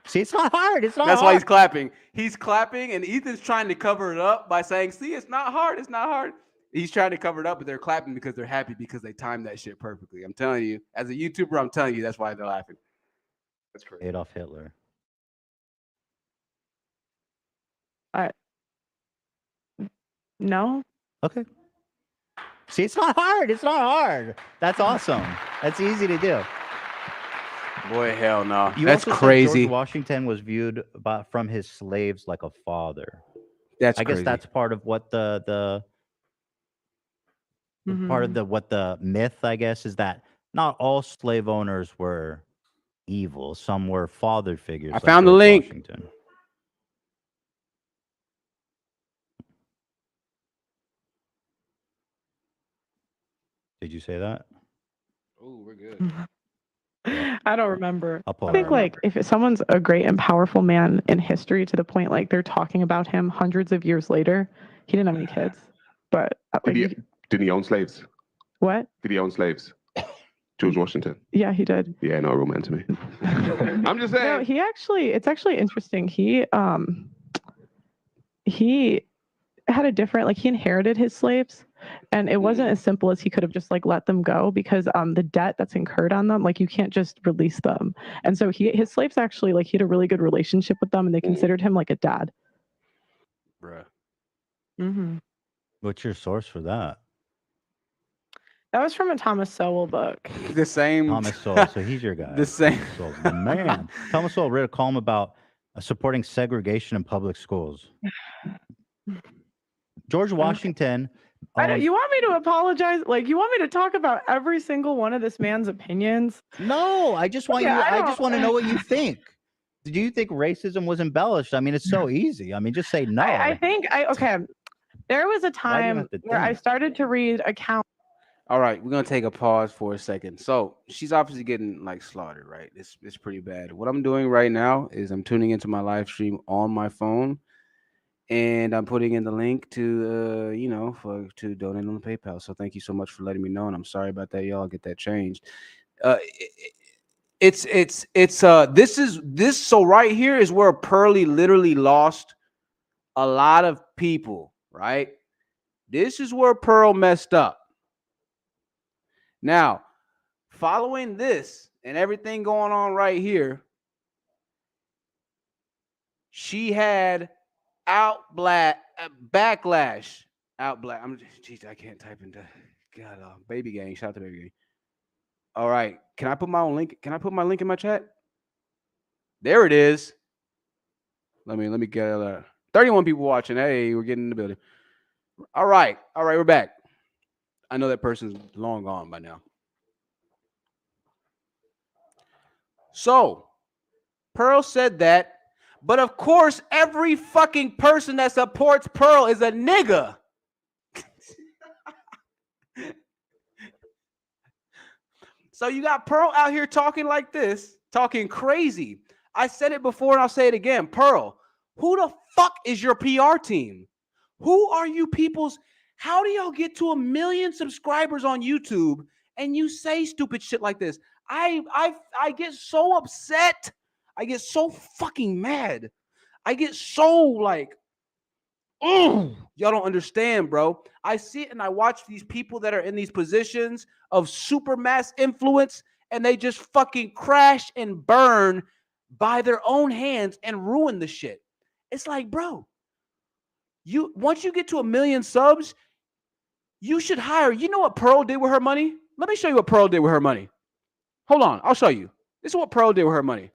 See, it's not hard. It's not That's hard. why he's clapping. He's clapping, and Ethan's trying to cover it up by saying, see, it's not hard. It's not hard. He's trying to cover it up, but they're clapping because they're happy because they timed that shit perfectly. I'm telling you, as a YouTuber, I'm telling you, that's why they're laughing. That's crazy. Adolf Hitler. No. Okay. See, it's not hard. It's not hard. That's awesome. That's easy to do. Boy, hell no. You That's also said crazy. George Washington was viewed from his slaves like a father. That's I guess crazy. that's part of what the part of what the myth, I guess, is that not all slave owners were evil. Some were father figures. I found the George link. Washington. Did you say that? Oh, we're good. I don't remember. I'll pull I it think up. like if someone's a great and powerful man in history to the point like they're talking about him hundreds of years later, he didn't have any kids. But like, Did he own slaves? what? Did he own slaves? George Washington. Yeah, he did. Yeah, no real man to me. I'm just saying. No, it's actually interesting. He had a different, like he inherited his slaves, and it wasn't as simple as he could have just like let them go, because the debt that's incurred on them, like you can't just release them. And so his slaves actually, like he had a really good relationship with them, and they considered him like a dad. Bruh. Mm-hmm. What's your source for that? That was from a Thomas Sowell book. The same. Thomas Sowell. So he's your guy. The same. Thomas Sowell's the man. Thomas Sowell wrote a column about supporting segregation in public schools. George Washington. You want me to apologize? Like, you want me to talk about every single one of this man's opinions? No, I just want I just want to know what you think. Do you think racism was embellished? I mean, it's so easy. I mean, just say no. I think okay. There was a Why do you time have to where I think? started to read accounts. All right, we're gonna take a pause for a second. So she's obviously getting like slaughtered, right? It's pretty bad. What I'm doing right now is I'm tuning into my live stream on my phone, and I'm putting in the link to to donate on the PayPal. So thank you so much for letting me know, and I'm sorry about that, y'all. I'll get that changed. This is so right here is where Pearly literally lost a lot of people, right? This is where Pearl messed up. Now, following this and everything going on right here, she had backlash. Jeez, I can't type into God. Baby gang, shout out to Baby gang. All right, can I put my own link? Can I put my link in my chat? There it is. Let me get 31 people watching. Hey, we're getting in the building. All right, we're back. I know that person's long gone by now. So, Pearl said that, but of course, every fucking person that supports Pearl is a nigga. So you got Pearl out here talking like this, talking crazy. I said it before and I'll say it again. Pearl, who the fuck is your PR team? Who are you people's? How do y'all get to 1 million subscribers on YouTube and you say stupid shit like this? I get so upset. I get so fucking mad. I get so like, oh, y'all don't understand, bro. I sit and I watch these people that are in these positions of super mass influence and they just fucking crash and burn by their own hands and ruin the shit. It's like, bro, once you get to 1 million subs, you should hire. You know what Pearl did with her money? Let me show you what Pearl did with her money. Hold on, I'll show you. This is what Pearl did with her money.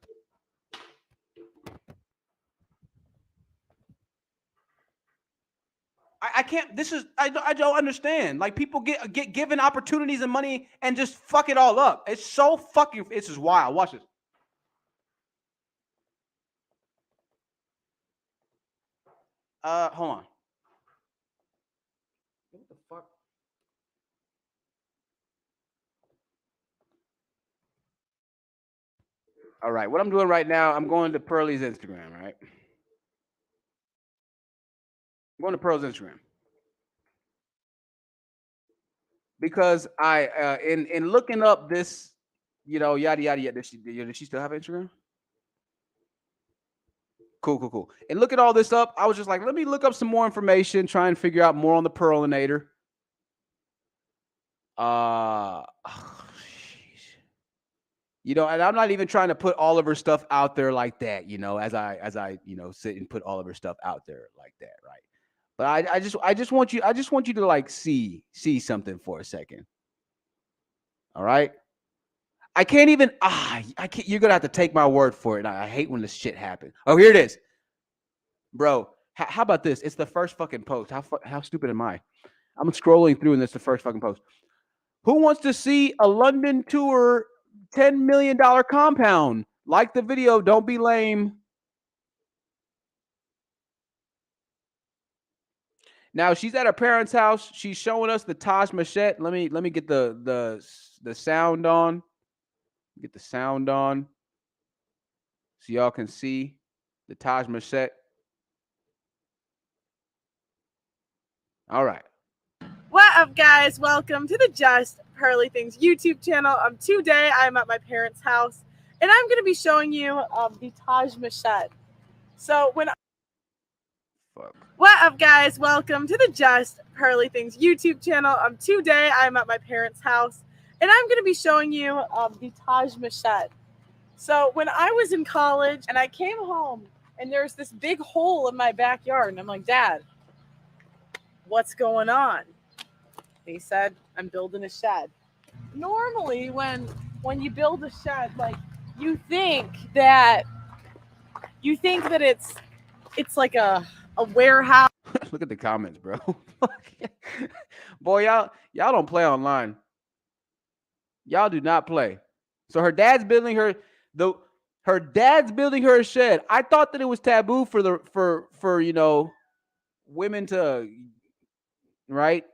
I can't. I don't understand. Like people get given opportunities and money and just fuck it all up. It's so fucking. It's just wild. Watch this. Hold on. What the fuck? All right. What I'm doing right now, I'm going to Pearly's Instagram. Right. I'm going to Pearl's Instagram. Because I in looking up this, yada yada yada. Does she still have Instagram? Cool. And look at all this up. I was just like, let me look up some more information, try and figure out more on the Pearlinator. And I'm not even trying to put all of her stuff out there like that, as I sit and put all of her stuff out there like that, right? But I just want you to like see something for a second. All right. I can't even, you're going to have to take my word for it. I hate when this shit happens. Oh, here it is. Bro, how about this? It's the first fucking post. How stupid am I? I'm scrolling through and it's the first fucking post. Who wants to see a London tour $10 million compound? Like the video. Don't be lame. Now she's at her parents' house. She's showing us the Taj Machete. Let me get the sound on. Get the sound on so y'all can see the Taj Machete. All right. What up, guys? Welcome to the Just Pearly Things YouTube channel. Today I'm at my parents' house and I'm going to be showing you the Taj Machete. So What up, guys? Welcome to the Just Pearly Things YouTube channel. Today I'm at my parents' house and I'm going to be showing you the Taj Machete. So when I was in college and I came home and there's this big hole in my backyard and I'm like, Dad, what's going on? He said, I'm building a shed. Normally when you build a shed, like you think that it's like a warehouse. Look at the comments, bro. Boy, y'all don't play online. Y'all do not play. So her dad's building her Her dad's building her a shed. I thought that it was taboo for women to, right?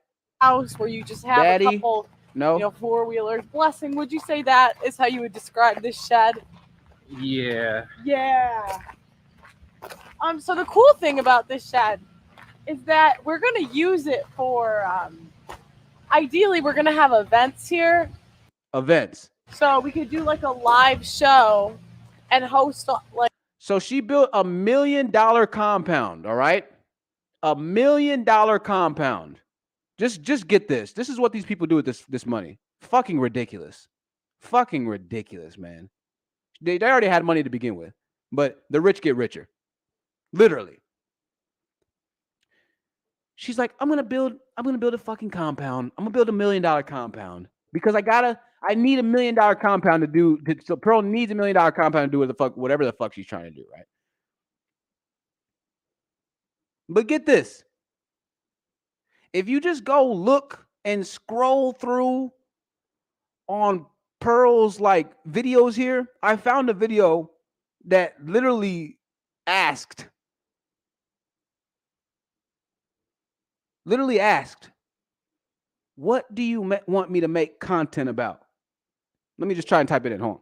House where you just have Daddy? a couple, No. four-wheelers. Blessing, would you say that is how you would describe this shed? Yeah. Yeah. So the cool thing about this shed is that we're gonna use it for ideally we're gonna have events here. Events. So we could do like a live show and host like. So she built $1 million compound, all right? $1 million compound. Just get this. This is what these people do with this money. Fucking ridiculous. Fucking ridiculous, man. They already had money to begin with, but the rich get richer. Literally. She's like, I'm gonna build a fucking compound. I'm gonna build $1 million compound because I need $1 million compound to do. So Pearl needs $1 million compound to do whatever the fuck she's trying to do, right? But get this. If you just go look and scroll through on Pearl's like videos here, I found a video that literally asked, what do you want me to make content about? Let me just try and type it in. Hold on.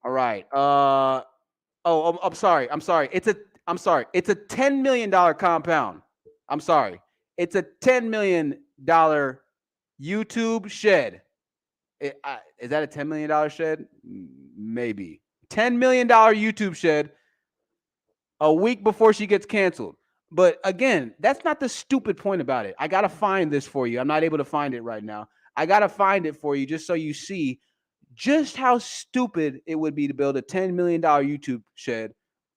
All right. I'm sorry. It's a $10 million compound. I'm sorry. It's a $10 million YouTube shed. Is that a $10 million shed? Maybe. $10 million YouTube shed a week before she gets canceled. But again, that's not the stupid point about it. I got to find this for you. I'm not able to find it right now. I got to find it for you just so you see just how stupid it would be to build a $10 million YouTube shed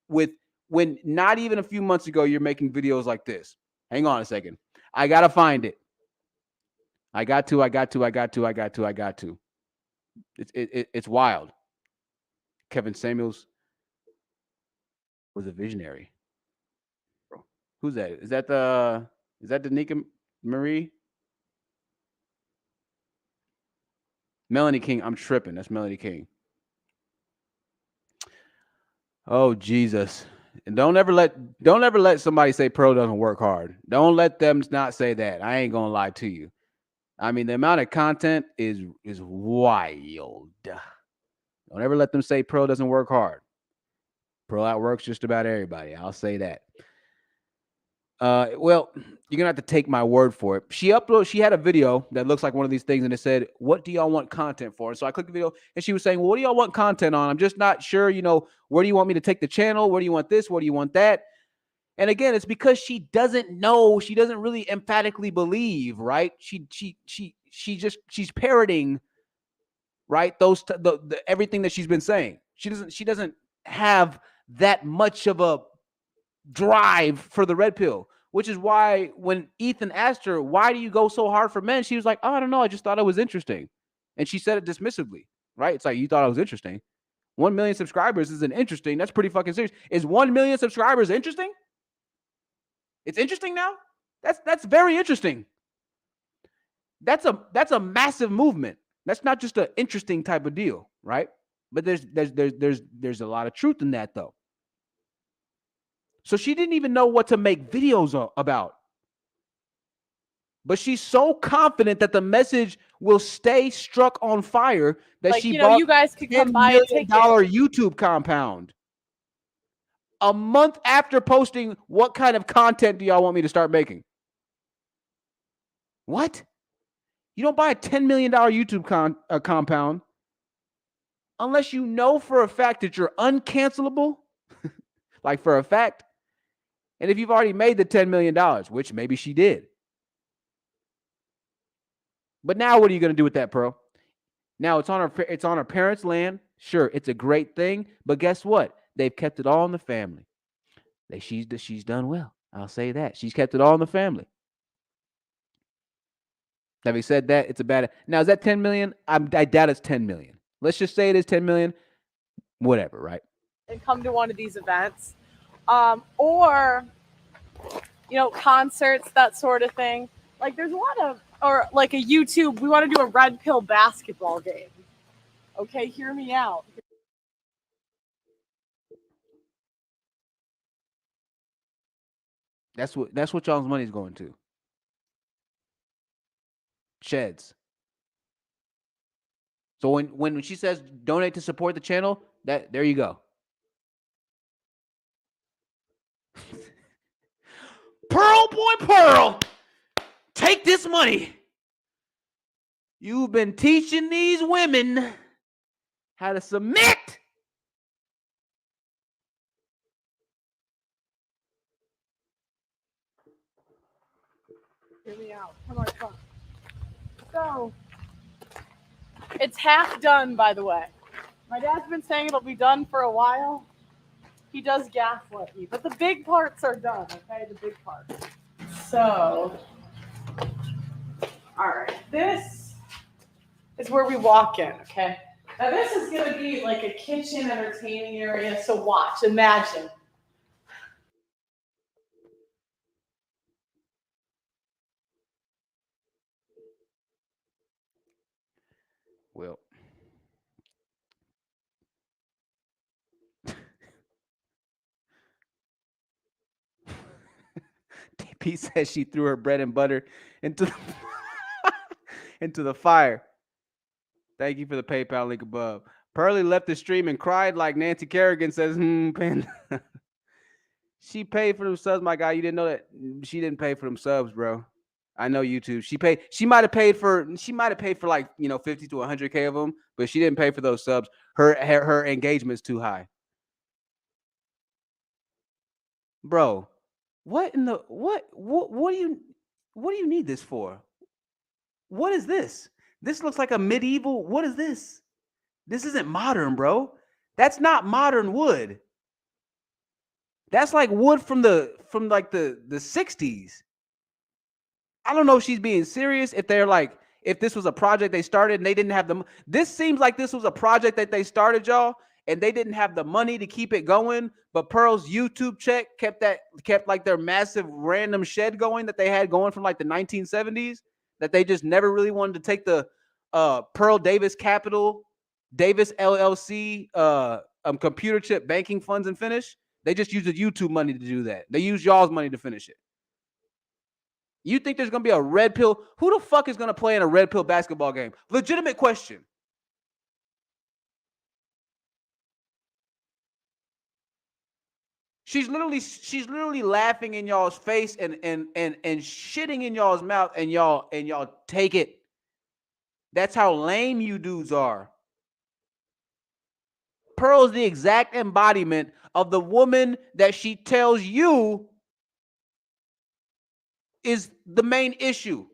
when not even a few months ago you're making videos like this. Hang on a second. I got to find it. I got to. It's wild. Kevin Samuels was a visionary. Bro, who's that? Is that Danica Marie? Melanie King. I'm tripping. That's Melanie King. Oh Jesus. And don't ever let somebody say Pearl doesn't work hard. Don't let them not say that. I ain't gonna lie to you. I mean, the amount of content is wild. Don't ever let them say Pearl doesn't work hard. Pearl outworks just about everybody. I'll say that. Well, you're gonna have to take my word for it. She had a video that looks like one of these things, and it said, "What do y'all want content for?" So I clicked the video, and she was saying, "Well, what do y'all want content on? I'm just not sure. Where do you want me to take the channel? Where do you want this? Where do you want that?" And again, it's because she doesn't know. She doesn't really emphatically believe, right? She's parroting, right? The everything that she's been saying. She doesn't have that much of a drive for the red pill, which is why when Ethan asked her, "Why do you go so hard for men?" she was like, "Oh, I don't know. I just thought it was interesting." And she said it dismissively, right? It's like, you thought it was interesting. 1 million subscribers isn't interesting. That's pretty fucking serious. Is 1 million subscribers interesting? It's interesting now? That's very interesting. That's a massive movement. That's not just an interesting type of deal, right? But there's a lot of truth in that though. So she didn't even know what to make videos about. But she's so confident that the message will stay struck on fire that she bought you guys could come $10 buy a million ticket. YouTube compound. A month after posting, what kind of content do y'all want me to start making? What? You don't buy a $10 million YouTube compound unless you know for a fact that you're uncancelable, like for a fact. And if you've already made the $10 million, which maybe she did. But now what are you going to do with that, Pearl? Now it's on her parents' land. Sure, it's a great thing, but guess what? They've kept it all in the family. She's done well. I'll say that. She's kept it all in the family. Having said that, it's a bad. Now, is that 10 million? I doubt it's 10 million. Let's just say it is 10 million. Whatever, right? and come to one of these events, or concerts, that sort of thing. Like there's a lot of, or like a YouTube. We want to do a Redpill basketball game. Okay, hear me out. That's what y'all's money's going to. Sheds. So when she says donate to support the channel, there you go. Pearl boy Pearl, take this money. You've been teaching these women how to submit. Hear me out. Come on, come on. So, it's half done, by the way. My dad's been saying it'll be done for a while. He does gaslight me, but the big parts are done, okay? The big parts. So, all right. This is where we walk in, okay? Now, this is going to be like a kitchen entertaining area, so watch, imagine. Well, TP says she threw her bread and butter into the fire. Thank you for the PayPal link above. Pearly left the stream and cried like Nancy Kerrigan says, Panda. She paid for them subs, my guy. You didn't know that? She didn't pay for them subs, bro. I know YouTube. She might have paid for like 50 to 100K of them, but she didn't pay for those subs. Her engagement's too high. Bro, what do you need this for? What is this? This looks like a medieval. What is this? This isn't modern, bro. That's not modern wood. That's like wood from the 60s. I don't know if she's being serious. If this was a project they started and they didn't have the. This seems like this was a project that they started, y'all, and they didn't have the money to keep it going. But Pearl's YouTube check kept like their massive random shed going that they had going from like the 1970s. That they just never really wanted to take the Pearl Davis Capital, Davis LLC, computer chip banking funds and finish. They just used the YouTube money to do that. They used y'all's money to finish it. You think there's going to be a red pill? Who the fuck is going to play in a red pill basketball game? Legitimate question. She's literally laughing in y'all's face and shitting in y'all's mouth, and y'all take it. That's how lame you dudes are. Pearl is the exact embodiment of the woman that she tells you is the main issue.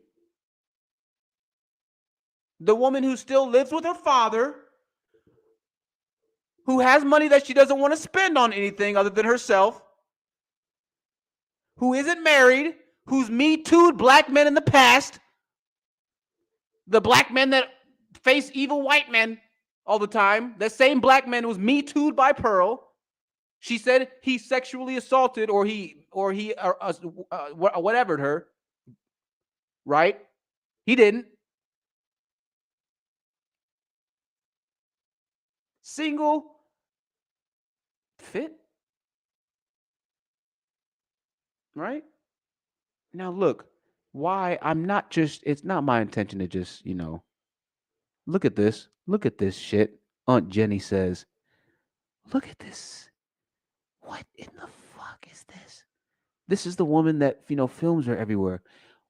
The woman who still lives with her father, who has money that she doesn't want to spend on anything other than herself, who isn't married, who's Me Too'd black men in the past, the black men that face evil white men all the time, the same black man was Me Too'd by Pearl. She said he sexually assaulted or whatever'd her, right? He didn't. Single, fit, right? Now look, why I'm not just, it's not my intention to just, look at this shit. Aunt Jenny says, look at this. What in the fuck is this? This is the woman that, films her everywhere.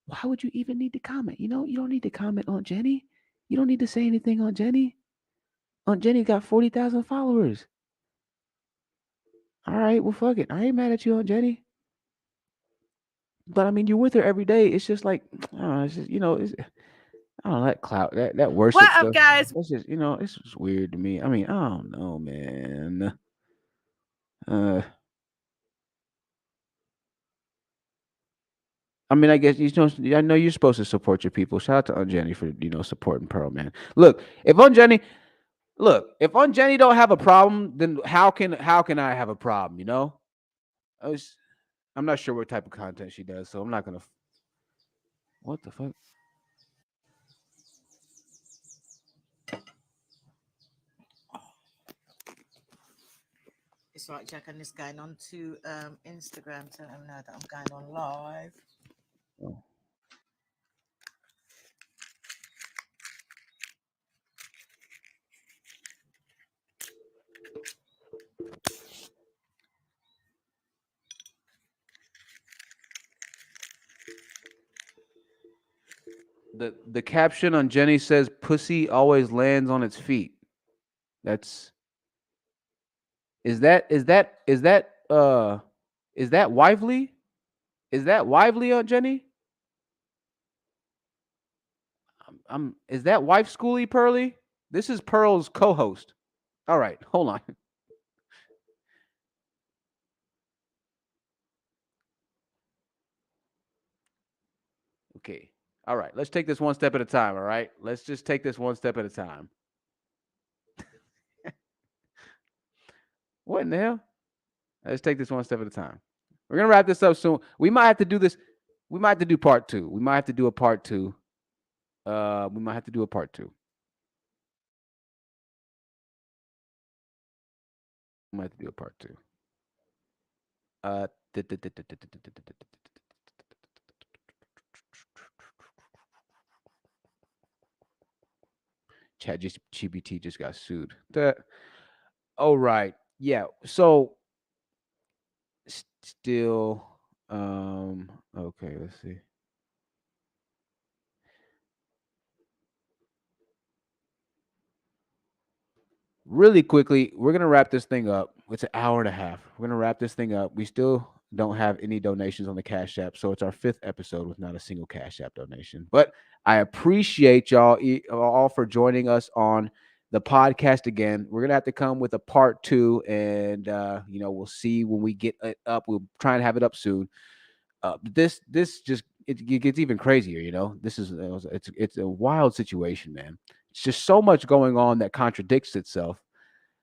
Why would you even need to comment? You don't need to comment, Aunt Jenny. You don't need to say anything, Aunt Jenny. Aunt Jenny got 40,000 followers. All right, well, fuck it. I ain't mad at you, Aunt Jenny. But I mean, you're with her every day. It's just like, I don't know. It's just, I don't know, that clout, that worship What stuff. up, guys? It's just, it's just weird to me. I mean, I don't know, man. I mean, I guess I know you're supposed to support your people. Shout out to Aunt Jenny for supporting Pearl, man. Look, if Aunt Jenny, Look, if Aunt Jenny don't have a problem, then how can I have a problem? You know, I'm not sure what type of content she does, so I'm not gonna. What the fuck? It's right, Jack. I'm just going on to Instagram to let them know that I'm going on live. Oh. The caption on Jenny says pussy always lands on its feet. That's is that Wively? Is that Wively on Jenny? Is that wife schooly Pearly? This is Pearl's co-host. All right, hold on. Okay. All right, let's take this one step at a time, all right? Let's just take this one step at a time. What in the hell? Let's take this one step at a time. We're going to wrap this up soon. We might have to do this. We might have to do part 2. We might have to do a part 2. We might have to do a part 2. We might have to do a part 2. ChatGPT just got sued. Oh, right. Yeah. So still, okay, let's see. Really quickly, we're going to wrap this thing up. It's an hour and a half. We're going to wrap this thing up. We still don't have any donations on the Cash App, so it's our 5th episode with not a single Cash App donation. But I appreciate y'all all for joining us on the podcast again. We're going to have to come with a part 2, and we'll see when we get it up. We'll try and have it up soon. This just it gets even crazier, you know. It's a wild situation, man. It's just so much going on that contradicts itself.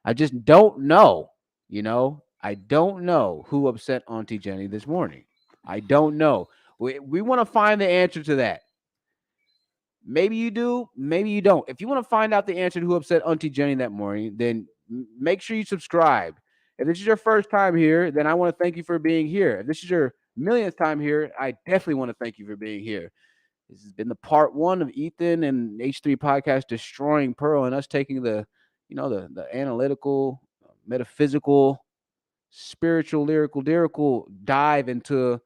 I just don't know, you know. I don't know who upset Auntie Jenny this morning. I don't know. We want to find the answer to that. Maybe you do, maybe you don't. If you want to find out the answer to who upset Auntie Jenny that morning, then make sure you subscribe. If this is your first time here, then I want to thank you for being here. If this is your millionth time here, I definitely want to thank you for being here. This has been the part 1 of Ethan and H3 Podcast destroying Pearl and us taking the analytical, metaphysical, spiritual, lyrical dive into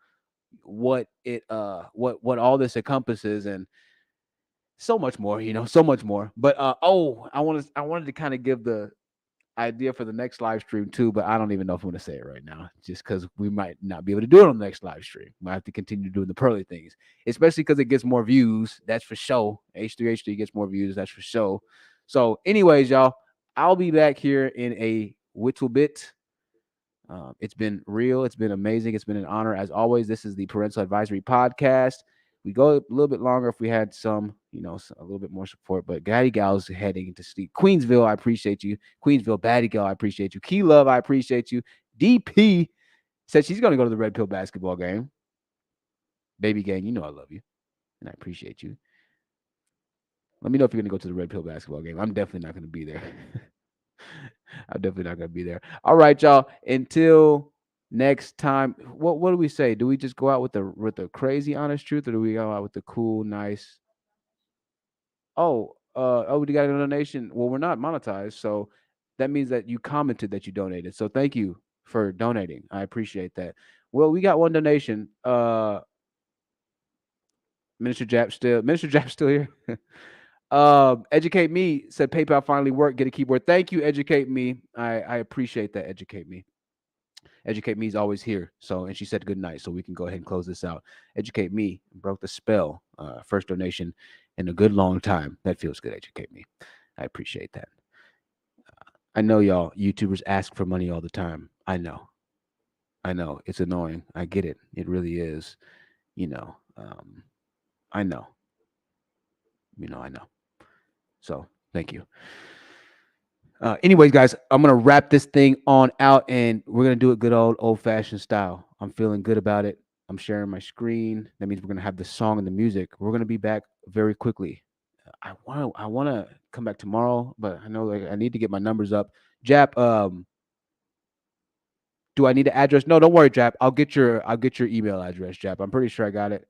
what all this encompasses and so much more, so much more. But I wanted to kind of give the idea for the next live stream too, but I don't even know if I'm going to say it right now, just because we might not be able to do it on the next live stream. Might have to continue doing the Pearly things, especially because it gets more views. That's for sure. H3H3 gets more views. That's for sure. So, anyways, y'all, I'll be back here in a little bit. It's been real. It's been amazing. It's been an honor as always. This is the Parental Advisory Podcast. We go a little bit longer if we had some, a little bit more support. But Gaddy Gal's heading into sleep. Queensville, I appreciate you. Queensville, Baddie Gal, I appreciate you. Key Love, I appreciate you. DP said she's going to go to the Redpill basketball game. Baby gang, you know I love you. And I appreciate you. Let me know if you're going to go to the Redpill basketball game. I'm definitely not going to be there. I'm definitely not going to be there. All right, y'all. Until next time, what do we say? Do we just go out with the crazy honest truth, or do we go out with the cool, nice? We got a donation. Well, we're not monetized, so that means that you commented that you donated. So thank you for donating. I appreciate that. Well, we got one donation. Minister Japp's still here. Educate Me said PayPal finally worked. Get a keyboard. Thank you, Educate Me. I appreciate that. Educate Me. Educate Me is always here. And she said good night, so we can go ahead and close this out. Educate Me broke the spell. First donation in a good long time. That feels good. Educate Me. I appreciate that. I know y'all YouTubers ask for money all the time. I know. It's annoying. I get it. It really is. I know. I know. So thank you. Anyways, guys, I'm gonna wrap this thing on out, and we're gonna do it good old-fashioned style. I'm feeling good about it. I'm sharing my screen. That means we're gonna have the song and the music. We're gonna be back very quickly. I wanna come back tomorrow, but I know I need to get my numbers up. Jap, do I need an address? No, don't worry, Jap. I'll get your email address, Jap. I'm pretty sure I got it.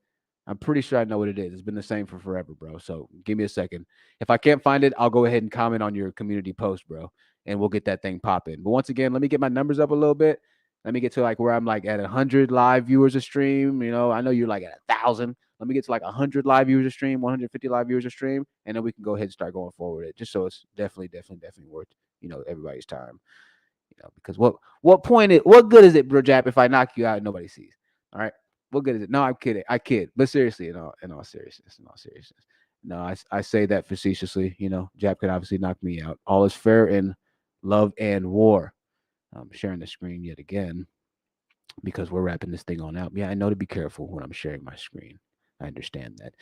I'm pretty sure I know what it is. It's been the same for forever, bro. So give me a second. If I can't find it, I'll go ahead and comment on your community post, bro, and we'll get that thing popping. But once again, let me get my numbers up a little bit. Let me get to where I'm at 100 live viewers a stream. I know you're at 1,000. Let me get to 100 live viewers a stream, 150 live viewers a stream, and then we can go ahead and start going forward with it. Just so it's definitely worth everybody's time. Because what good is it, bro, Jap, if I knock you out and nobody sees? All right. What good is it? No, I'm kidding. I kid. But seriously, in all seriousness. No, I say that facetiously. Jap can obviously knock me out. All is fair in love and war. I'm sharing the screen yet again because we're wrapping this thing on out. Yeah, I know to be careful when I'm sharing my screen. I understand that.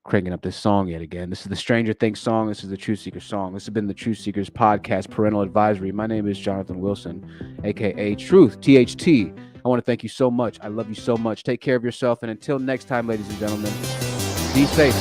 Cranking up this song yet again. This is the Stranger Things song. This is the Truth Seekers song. This has been the Truth Seekers Podcast Parental Advisory. My name is Jonathan Wilson, aka Truth, THT. I want to thank you so much. I love you so much. Take care of yourself. And until next time, ladies and gentlemen, be safe.